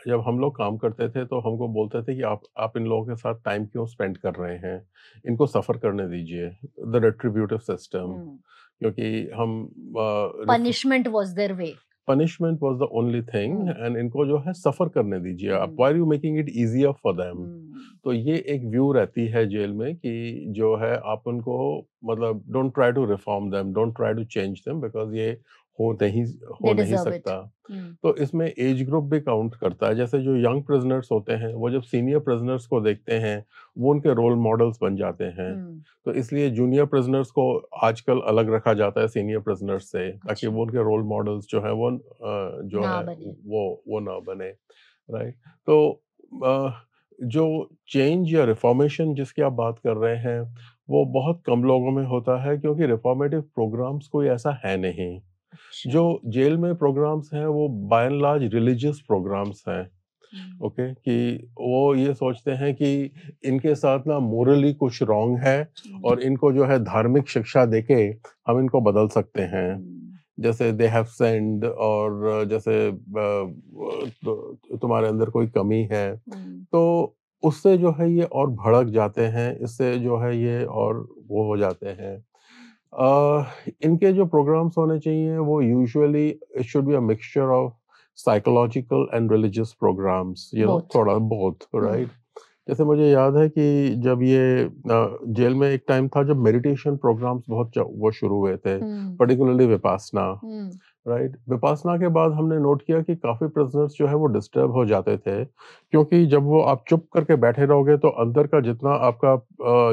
जब हम लोग काम करते थे तो हमको बोलते थे कि आप इन लोगों के साथ टाइम क्यों स्पेंड कर रहे हैं? इनको सफ़र करने दीजिए, द रिट्रिब्यूटिव सिस्टम, हम्म, क्योंकि हम रिफ punishment was their way, punishment was the only thing hmm, and इनको जो है सफ़र करने दीजिए आप, hmm, why are you making it easier for them? Hmm, तो ये एक व्यू रहती है जेल में कि जो है आप उनको मतलब don't try to reform them, don't try to change them, because ये हो नहीं दे हो नहीं डिजर्व इट, सकता। तो इसमें एज ग्रुप भी काउंट करता है। जैसे जो यंग प्रिज़नर्स होते हैं, वो जब सीनियर प्रिज़नर्स को देखते हैं, वो उनके रोल मॉडल्स बन जाते हैं। हम्म, तो इसलिए जूनियर प्रिज़नर्स को आजकल अलग रखा जाता है सीनियर प्रिज़नर्स से, ताकि अच्छा, वो उनके रोल मॉडल्स जो हैं वो जो ना है बने, वो ना बने, राइट? तो अ, जो चेंज या रिफॉर्मेशन जिसकी आप बात कर रहे हैं, वो बहुत कम लोगों में होता है, क्योंकि रिफॉर्मेटिव प्रोग्राम्स कोई ऐसा है नहीं। अच्छा, जो जेल में प्रोग्राम्स हैं वो by and large religious programmes हैं, हम्म, ओके? कि वो ये सोचते हैं कि इनके साथ ना मोरली कुछ रॉन्ग है हम्म, और इनको जो है धार्मिक शिक्षा देके हम इनको बदल सकते हैं। हम्म, जैसे दे हैव सिन्ड, और जैसे तुम्हारे अंदर कोई कमी है, हम्म, तो उससे जो है ये और भड़क जाते हैं, इससे जो है ये और वो हो जाते हैं। इनके जो प्रोग्राम्स होने चाहिए वो usually it should be a mixture of psychological and religious programmes, both, थोड़ा बहुत, हम्म, राइट? जैसे मुझे याद है कि जब ये जेल में एक टाइम था जब मेडिटेशन प्रोग्राम्स बहुत वो शुरू हुए थे, हम्म, पर्टिकुलरली विपासना, हम्म, राइट? विपासना के बाद हमने नोट किया कि काफ़ी प्रिज़नर्स जो है वो डिस्टर्ब हो जाते थे, क्योंकि जब वो आप चुप करके बैठे रहोगे तो अंदर का जितना आपका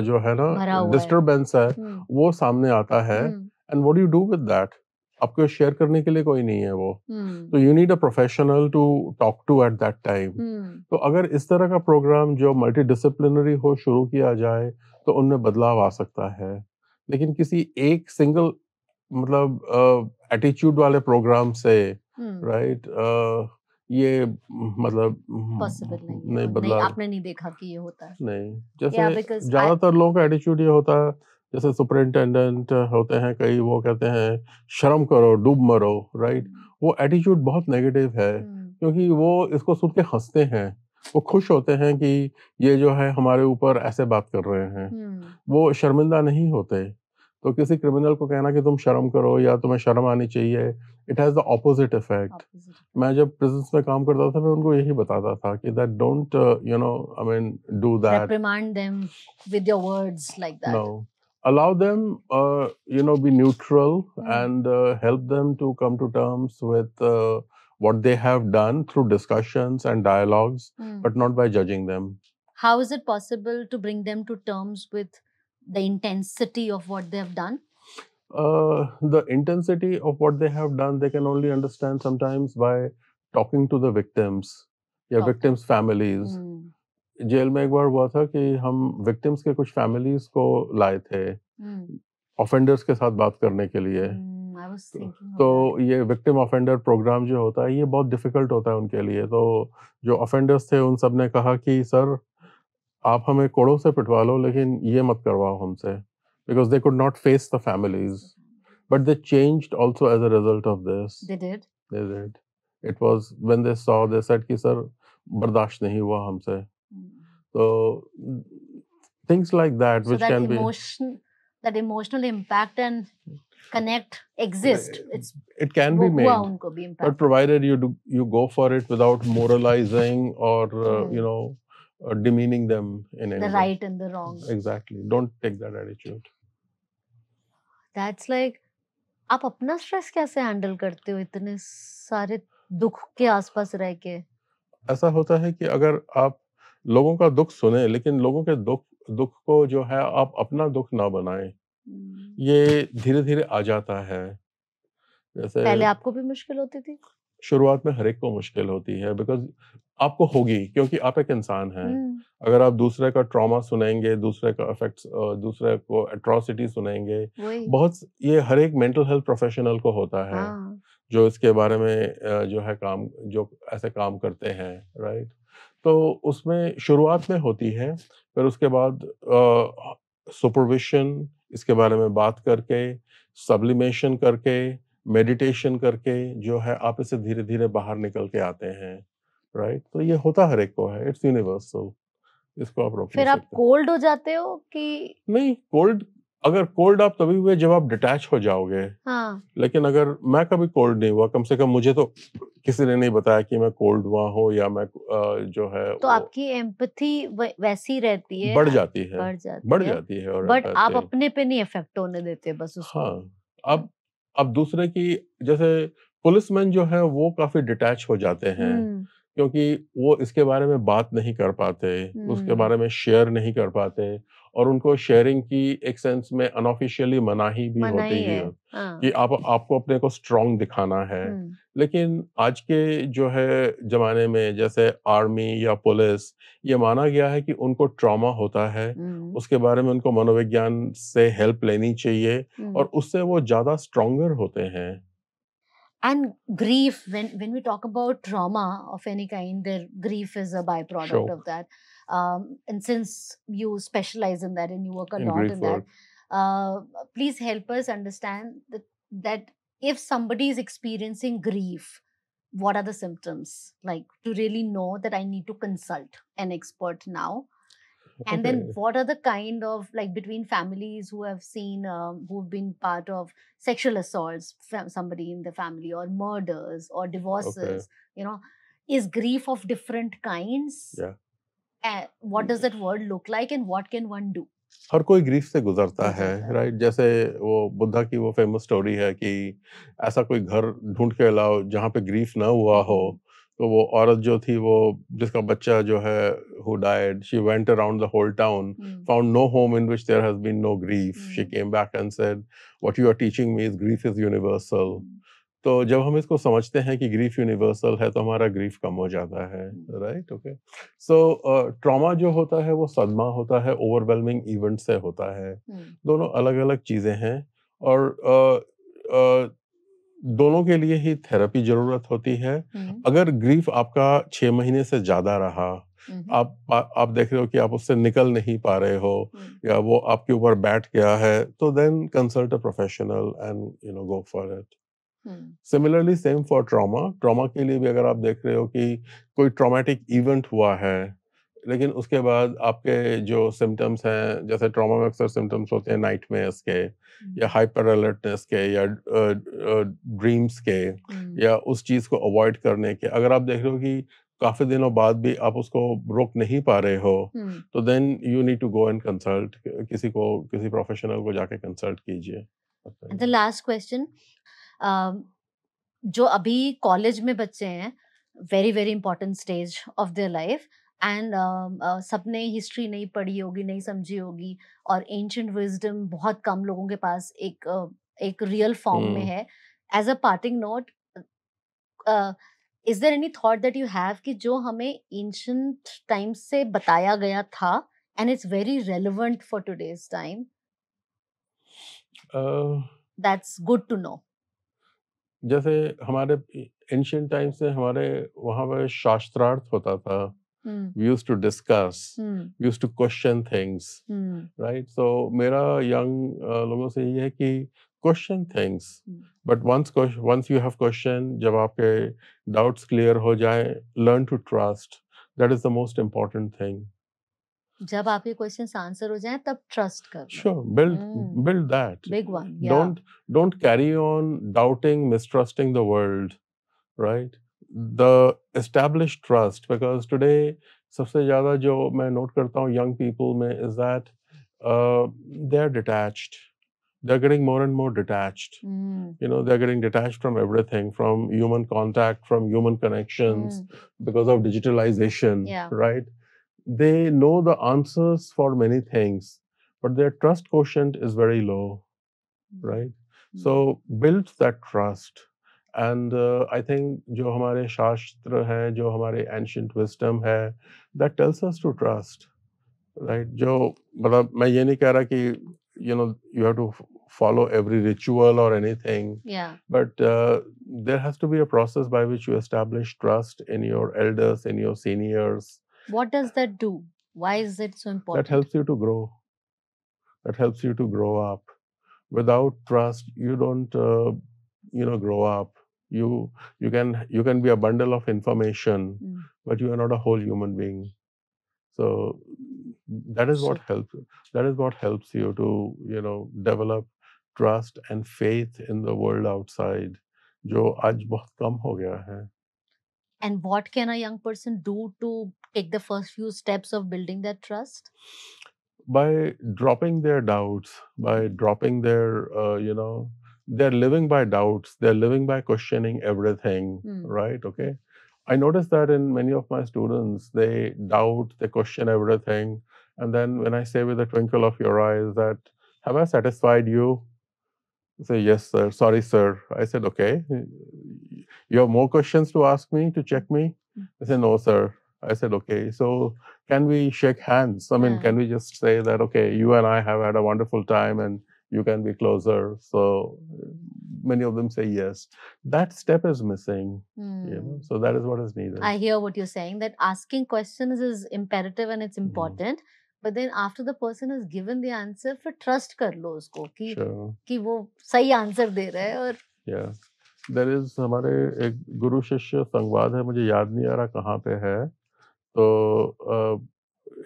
जो है ना भरा हुआ है, डिस्टर्बेंस है, वो सामने आता है, hmm, and what do you do with that? आपको शेयर करने के लिए कोई नहीं है वो। हम्म, तो you need a professional to talk to at that time. Hmm, तो अगर इस तरह का प्रोग्राम जो मल्टीडिसिप्लिनरी हो शुरू किया जाए, तो उनमें बदलाव आ सकता है। लेकिन किसी एक सिंगल मतलब एटीट्यूड वाले प्रोग्राम से, हम्म, राइट, ये मतलब पॉसिबल नहीं है, नहीं और नहीं, बदलाव आपने नहीं देखा कि ये होता है, नहीं। या जैसे बिकॉज आई, ज़्यादातर लोगों का एटीट्यूड ये होता है, जैसे सुपरिटेंडेंट होते हैं कई, वो कहते हैं शर्म करो, डूब मरो, राइट? वो एटीट्यूड बहुत नेगेटिव है, क्योंकि वो इसको सुन के हँसते हैं। वो खुश होते हैं कि ये जो है हमारे ऊपर ऐसे बात कर रहे हैं। वो शर्मिंदा नहीं होते। तो किसी क्रिमिनल को कहना कि तुम शर्म करो या तुम्हें शर्म आनी चाहिए, it has the opposite effect. Opposite, मैं जब प्रिज़न्स में काम करता था, मैं उनको यही बताता था कि that don't I mean do that. reprimand them with your words like that, No. Allow them, be neutral hmm. and help them to come to terms with what they have done through discussions and dialogues, Hmm. but not by judging them. How is it possible to bring them to terms with the intensity of what they have done? The intensity of what they have done, they can only understand sometimes by talking to the victims, या Talking, victims' families. hmm. Jail में एक बार हुआ था कि हम victims के कुछ families को लाए थे Hmm. ऑफेंडर्स के साथ बात करने के लिए। Hmm. I was thinking of तो that. ये विक्टिम ऑफेंडर प्रोग्राम जो होता है ये बहुत डिफिकल्ट होता है उनके लिए। तो जो ऑफेंडर्स थे उन सब ने कहा कि सर, आप हमें कोड़ों से पिटवा लो लेकिन ये मत करवाओ हमसे, because they could not face the Face families, the family. But they changed also as a result of this. They did. They did. It was when they saw, they said कि sir बर्दाश्त नहीं हुआ हमसे। Hmm. तो things like that So which can be, that emotional impact and connect exist. It's it can वो be हुआ made, उनको भी but impact. provided you go for it without moralizing or Hmm. demeaning them in The any way. right and the wrong. Exactly, don't take that attitude. That's like, आप अपना stress कैसे handle करते हो इतने सारे दुख के आसपास रह के? ऐसा होता है कि अगर आप लोगों का दुख सुने लेकिन लोगों के दुख दुख को जो है आप अपना दुख ना बनाएं, ये धीरे-धीरे आ जाता है। जैसे पहले आपको भी मुश्किल होती थी? शुरुआत में हर एक को मुश्किल होती है बिकॉज़ आपको होगी क्योंकि आप एक इंसान हैं। हुँ, अगर आप दूसरे का ट्रॉमा सुनेंगे, दूसरे का दूसरे को एट्रोसिटी सुनेंगे, वही। ये हर एक मेंटल हेल्थ प्रोफेशनल को होता है, हाँ। जो इसके बारे में जो है जो ऐसे काम करते हैं, राइट? तो उसमें शुरुआत में होती है, फिर उसके बाद सुपरविज़न इसके बारे में बात करके, सब्लिमेशन करके, मेडिटेशन करके जो है आप इससे धीरे-धीरे बाहर निकल के आते हैं, राइट? तो ये होता हर एक को है, इट्स यूनिवर्सल, इसको आप रोक नहीं फिर आप सकते। कोल्ड हो जाते हो कि नहीं, अगर कोल्ड आप तभी हुए जब आप डिटैच हो जाओगे, हाँ, लेकिन अगर मैं कभी कोल्ड नहीं हुआ, कम से कम मुझे तो किसी ने नहीं बताया कि मैं कोल्ड हुआ हूँ या मैं जो है तो वो आपकी एम्पैथी वैसी रहती है, बढ़ जाती है, बढ़ जाती बढ़ है, जाती है और बट आप एम्पैथी अपने पे नहीं इफ़ेक्ट होने देते बस उसको। हाँ, अब दूसरे की जैसे पुलिसमैन जो है वो काफ़ी डिटैच हो जाते हैं, हुँ, क्योंकि वो इसके बारे में बात नहीं कर पाते, उसके हुँ, बारे में शेयर नहीं कर पाते और उनको शेयरिंग की एक सेंस में अनऑफ़िशियली मनाही भी मना होती ही है। है, कि हाँ, आपको अपने को स्ट्रॉन्ग दिखाना है। हुँ, लेकिन आज के जो है ज़माने में जैसे आर्मी या पुलिस, ये माना गया है कि उनको ट्रॉमा होता है, हुँ, उसके बारे में उनको मनोविज्ञान से हेल्प लेनी चाहिए हुँ। और उससे वो ज़्यादा स्ट्रॉन्गर होते हैं। And grief, when we talk about trauma of any kind, their grief is a byproduct of शोक that. And since you specialize in that and you work a in lot grief in that, work please help us understand that if somebody is experiencing grief, what are the symptoms, like to really know that I need to consult an expert now. And okay, then what are the kind of, like, between families who have seen who've been part of sexual assaults from somebody in the family, or murders or okay, divorces, you know, is grief of different kinds? या What does that word look like and what can one do? हर कोई grief से गुज़रता है, गुजरता है। Right? जैसे वो बुद्धा की वो फ़ेमस स्टोरी है कि ऐसा कोई घर ढूँढ के लाओ जहाँ पे ग्रीफ ना हुआ हो, हम्म, तो वो औरत जो थी वो जिसका बच्चा जो है who died, she went around the whole town, hmm, found no home in which there has been no grief. She hmm, came back and said, "what you are teaching me is grief is universal." Hmm, तो जब हम इसको समझते हैं कि grief universal है तो हमारा ग्रीफ कम हो जाता है, हम्म, राइट? ओके। सो ट्रॉमा जो होता है वो सदमा होता है, ओवरवेलमिंग इवेंट से होता है। हम्म, दोनों अलग-अलग चीज़ें हैं और दोनों के लिए ही थेरेपी ज़रूरत होती है। हम्म, अगर ग्रीफ आपका 6 महीने से ज़्यादा रहा, हम्म, आप देख रहे हो कि आप उससे निकल नहीं पा रहे हो हम्म, या वो आपके ऊपर बैठ गया है, तो then consult a professional and go for it. Hmm, similarly same for trauma, trauma के लिए भी अगर आप देख रहे हो कि कोई ट्रॉमेटिक इवेंट हुआ है, लेकिन उसके बाद आपके जो सिम्पटम्स हैं, जैसे ट्रॉमा में अक्सर सिम्पटम्स होते हैं नाइटमेयर्स के या हम्म, हाइपर अलर्टनेस के या ड्रीम्स के हम्म, या उस चीज़ को अवॉइड करने के, अगर आप देख रहे हो कि काफ़ी दिनों बाद भी आप उसको रोक नहीं पा रहे हो, हम्म। तो then you need to go and consult, किसी प्रोफेशनल को जाके कंसल्ट कीजिए। And the last question, जो अभी कॉलेज में बच्चे हैं, very very important stage of their life, and सबने हिस्ट्री नहीं पढ़ी होगी, नहीं समझी होगी, और एंशिएंट विजडम बहुत कम लोगों के पास एक रियल फॉर्म में हुँ। है। As a parting note, is there any thought that you have कि जो हमें एंशिएंट टाइम से बताया गया था and it's very relevant for today's time, uh that's good to know? जैसे हमारे एंशिएंट टाइम से हमारे वहाँ पे शास्त्रार्थ होता था। Hmm, we used to discuss, hmm, we used to question things, hmm, right? So मेरा यंग लोगों से ये है कि question things, but once you have question, जब आपके डाउट्स क्लियर हो जाए, learn to trust, that is the most important thing. जब आपके क्वेश्चंस आंसर हो जाएं तब ट्रस्ट कर लो। Sure, hmm, build that. Big one, yeah. Don't carry on doubting, mistrusting the world, right? The established trust, because today सबसे ज़्यादा जो मैं नोट करता हूँ young people में is that they're detached. They're getting more and more detached. Hmm, They're getting detached from everything, from human contact, from human connections, hmm, because of digitalization, या। right? They know the answers for many things, but their trust quotient is very low, right? So build that trust. And I think जो हमारे शास्त्र हैं, जो हमारे ancient wisdom है, that tells us to trust, right? जो मतलब मैं ये नहीं कह रहा कि you have to follow every ritual or anything, but there has to be a process by which you establish trust in your elders, in your seniors. What does that do? Why is it so important? That helps you to grow. That helps you to grow up. Without trust, you don't grow up. You can be a bundle of information, but you are not a whole human being. So that is what helps. That is what helps you to develop trust and faith in the world outside, जो आज बहुत कम हो गया है. And what can a young person do to take the first few steps of building that trust? By dropping their doubts, by dropping their, they're living by doubts, they're living by questioning everything, right? Okay. I noticed that in many of my students, they doubt, they question everything. And then when I say with a twinkle of your eyes that, have I satisfied you? They say, yes, sir. Sorry, sir. I said, okay. You have more questions to ask me, to check me? They said, no, sir. I said, okay, so can we shake hands? I mean, can we just say that, okay, you and I have had a wonderful time and you can be closer? So many of them say yes. That step is missing, so that is what is needed. I hear what you're saying, that asking questions is imperative and it's important. But then after the person has given the answer, फिर trust कर लो उसको कि वो सही answer दे रहा है. और yeah, there is हमारे एक गुरु शिष्य संवाद है, मुझे याद नहीं आ रहा कहाँ पे है. तो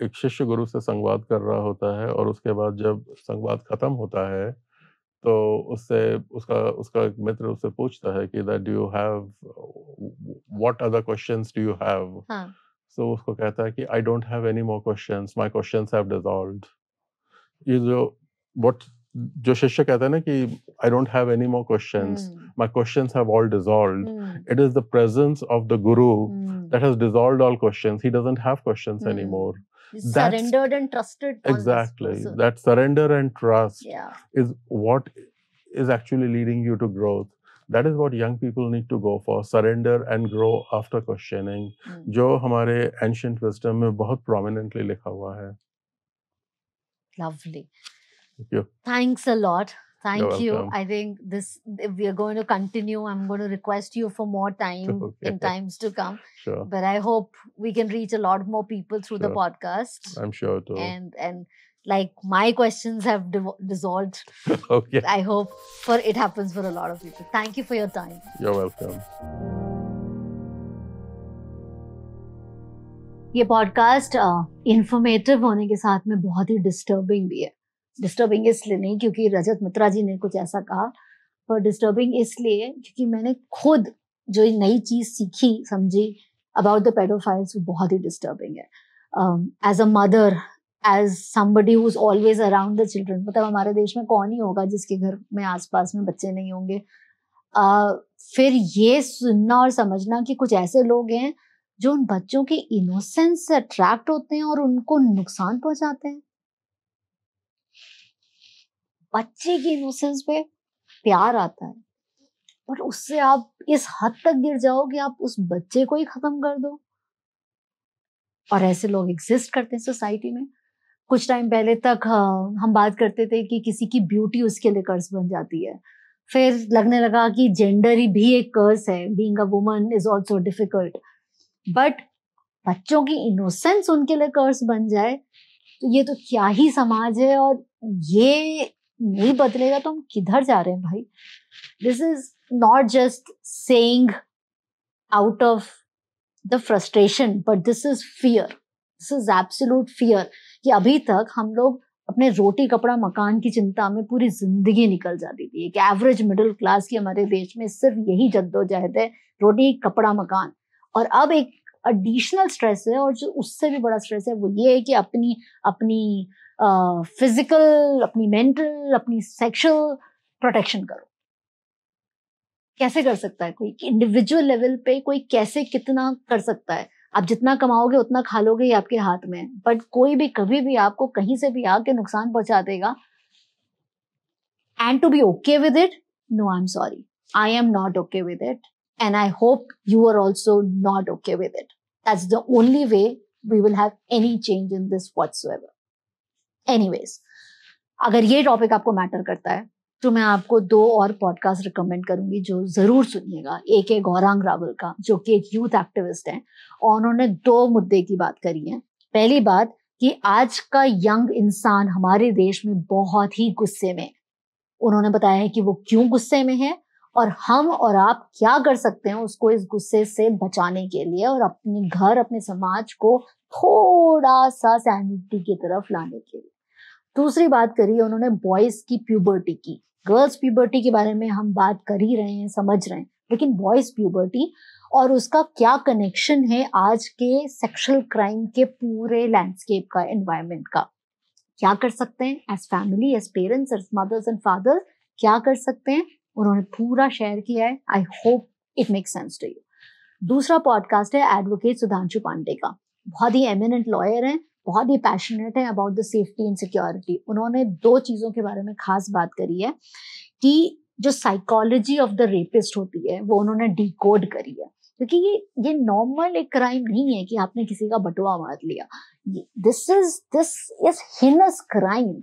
एक शिष्य गुरु से संवाद कर रहा होता है और उसके बाद जब संवाद खत्म होता है तो उससे उसका एक मित्र उससे पूछता है कि that do you have what other questions do you have? So उसको कहता है कि I don't have any more questions, my questions have dissolved. ये जो शिष्य कहता है ना कि I don't have any more questions, my questions have all dissolved. It is the presence of the guru that has dissolved all questions. He doesn't have questions anymore. Surrendered and trusted. Exactly. That surrender and trust is what is actually leading you to growth. That is what young people need to go for. Surrender and grow after questioning. जो हमारे ancient wisdom में बहुत prominently लिखा हुआ है. Lovely. Thank you. Thanks a lot. Thank you. Welcome. I think we are going to continue. I'm going to request you for more time in times to come. Sure. But I hope we can reach a lot more people through the podcast. I'm sure too. And like my questions have dissolved. Okay. I hope it happens for a lot of people. Thank you for your time. You're welcome. ये podcast informative होने के साथ में बहुत ही disturbing भी है. Disturbing इसलिए नहीं क्योंकि रजत मित्रा जी ने कुछ ऐसा कहा, पर डिस्टर्बिंग इसलिए क्योंकि मैंने खुद जो नई चीज सीखी समझी अबाउट द पेडोफाइल्स वो बहुत ही डिस्टर्बिंग है. As a mother, as somebody who is always around the children, मतलब हमारे देश में कौन ही होगा जिसके घर में आसपास में बच्चे नहीं होंगे. फिर ये सुनना और समझना कि कुछ ऐसे लोग हैं जो उन बच्चों की इनोसेंस से अट्रैक्ट होते हैं और उनको नुकसान पहुंचाते हैं. बच्चे की इनोसेंस पे प्यार आता है और उससे आप इस हद तक गिर जाओ कि आप उस बच्चे को ही खत्म कर दो. और ऐसे लोग एग्जिस्ट करते हैं सोसाइटी में. कुछ टाइम पहले तक हम बात करते थे कि किसी की ब्यूटी उसके लिए कर्स बन जाती है. फिर लगने लगा कि जेंडर ही भी एक कर्स है. Being a woman is also difficult. But बच्चों की इनोसेंस उनके लिए कर्स बन जाए तो ये तो क्या ही समाज है. और ये नहीं बदलेगा तो हम किधर जा रहे हैं भाई. This is not just saying out of the frustration, but this is fear. This is absolute fear कि अभी तक हम लोग अपने रोटी कपड़ा मकान की चिंता में पूरी जिंदगी निकल जाती थी. एक एवरेज मिडिल क्लास की हमारे देश में सिर्फ यही जद्दोजहद है, रोटी कपड़ा मकान. और अब एक एडिशनल स्ट्रेस है, और जो उससे भी बड़ा स्ट्रेस है वो ये है कि अपनी फिजिकल, अपनी मेंटल, अपनी सेक्सुअल प्रोटेक्शन करो. कैसे कर सकता है कोई इंडिविजुअल लेवल पे, कोई कैसे कितना कर सकता है. आप जितना कमाओगे उतना खा लोगे, ये आपके हाथ में है, बट कोई भी कभी भी आपको कहीं से भी आके नुकसान पहुंचा देगा। And to be okay with it, no, I'm sorry. I am not okay with it. And I hope you are also not okay with it. That's the only way we will have any change in this whatsoever. Anyways, अगर ये topic आपको matter करता है तो मैं आपको 2 और podcast recommend करूंगी जो जरूर सुनिएगा। एक है गौरांग रावल का, जो कि एक यूथ एक्टिविस्ट है, और उन्होंने 2 मुद्दे की बात करी है। पहली बात कि आज का यंग इंसान हमारे देश में बहुत ही गुस्से में है। उन्होंने बताया है कि वो क्यों गुस्से में है और हम और आप क्या कर सकते हैं उसको इस गुस्से से बचाने के लिए और अपने घर, अपने समाज को थोड़ा सा सैनिटी की तरफ लाने के लिए। दूसरी बात करी उन्होंने बॉयज की प्यूबर्टी की। गर्ल्स प्यूबर्टी के बारे में हम बात कर ही रहे हैं, समझ रहे हैं, लेकिन बॉयज प्यूबर्टी और उसका क्या कनेक्शन है आज के सेक्सुअल क्राइम के पूरे लैंडस्केप का, एनवायरनमेंट का। क्या कर सकते हैं as family, as parents, as mothers and fathers, क्या कर सकते हैं, उन्होंने पूरा शेयर किया है। I hope it makes sense to you. दूसरा पॉडकास्ट है एडवोकेट सुधांशु पांडे का। बहुत ही एमिनेंट लॉयर हैं, बहुत ही पैशनेट है about the safety and security. उन्होंने 2 चीजों के बारे में खास बात करी है कि जो साइकोलॉजी ऑफ द रेपिस्ट होती है वो उन्होंने डिकोड करी है, क्योंकि ये नॉर्मल एक क्राइम नहीं है कि आपने किसी का बटुआ मार लिया। This is heinous crime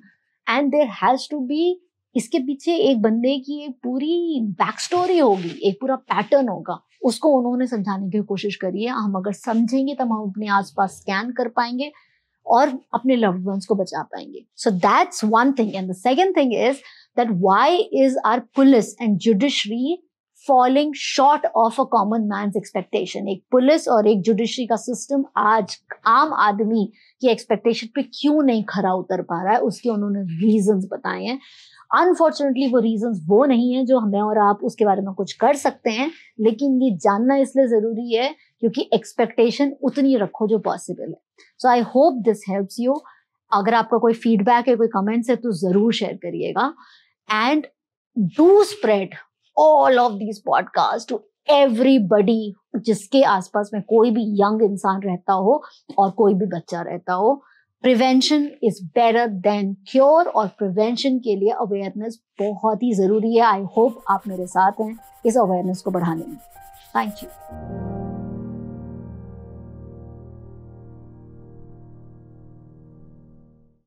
and there has to be, इसके पीछे एक बंदे की एक पूरी बैक स्टोरी होगी, एक पूरा पैटर्न होगा। उसको उन्होंने समझाने की कोशिश करी है। हम अगर समझेंगे तब हम अपने आसपास स्कैन कर पाएंगे और अपने लव्ड वंस को बचा पाएंगे। So that's one thing. And the second thing is that why is our police and judiciary falling short of a common man's expectation. एक पुलिस और एक जुडिशरी का सिस्टम आज आम आदमी की एक्सपेक्टेशन पे क्यों नहीं खरा उतर पा रहा है, उसके उन्होंने रीजंस बताए हैं। अनफॉर्चुनेटली वो रीजंस वो नहीं है जो हमें और आप उसके बारे में कुछ कर सकते हैं, लेकिन ये जानना इसलिए जरूरी है क्योंकि एक्सपेक्टेशन उतनी रखो जो पॉसिबल है। So I hope this helps you. अगर आपका कोई फीडबैक है, कोई कमेंट्स है तो जरूर शेयर करिएगा। And do spread all of these podcasts to everybody जिसके आसपास में कोई भी यंग इंसान रहता हो और कोई भी बच्चा रहता हो। Prevention is better than cure और प्रिवेंशन के लिए अवेयरनेस बहुत ही जरूरी है। आई होप आप मेरे साथ हैं इस अवेयरनेस को बढ़ाने में। Thank you.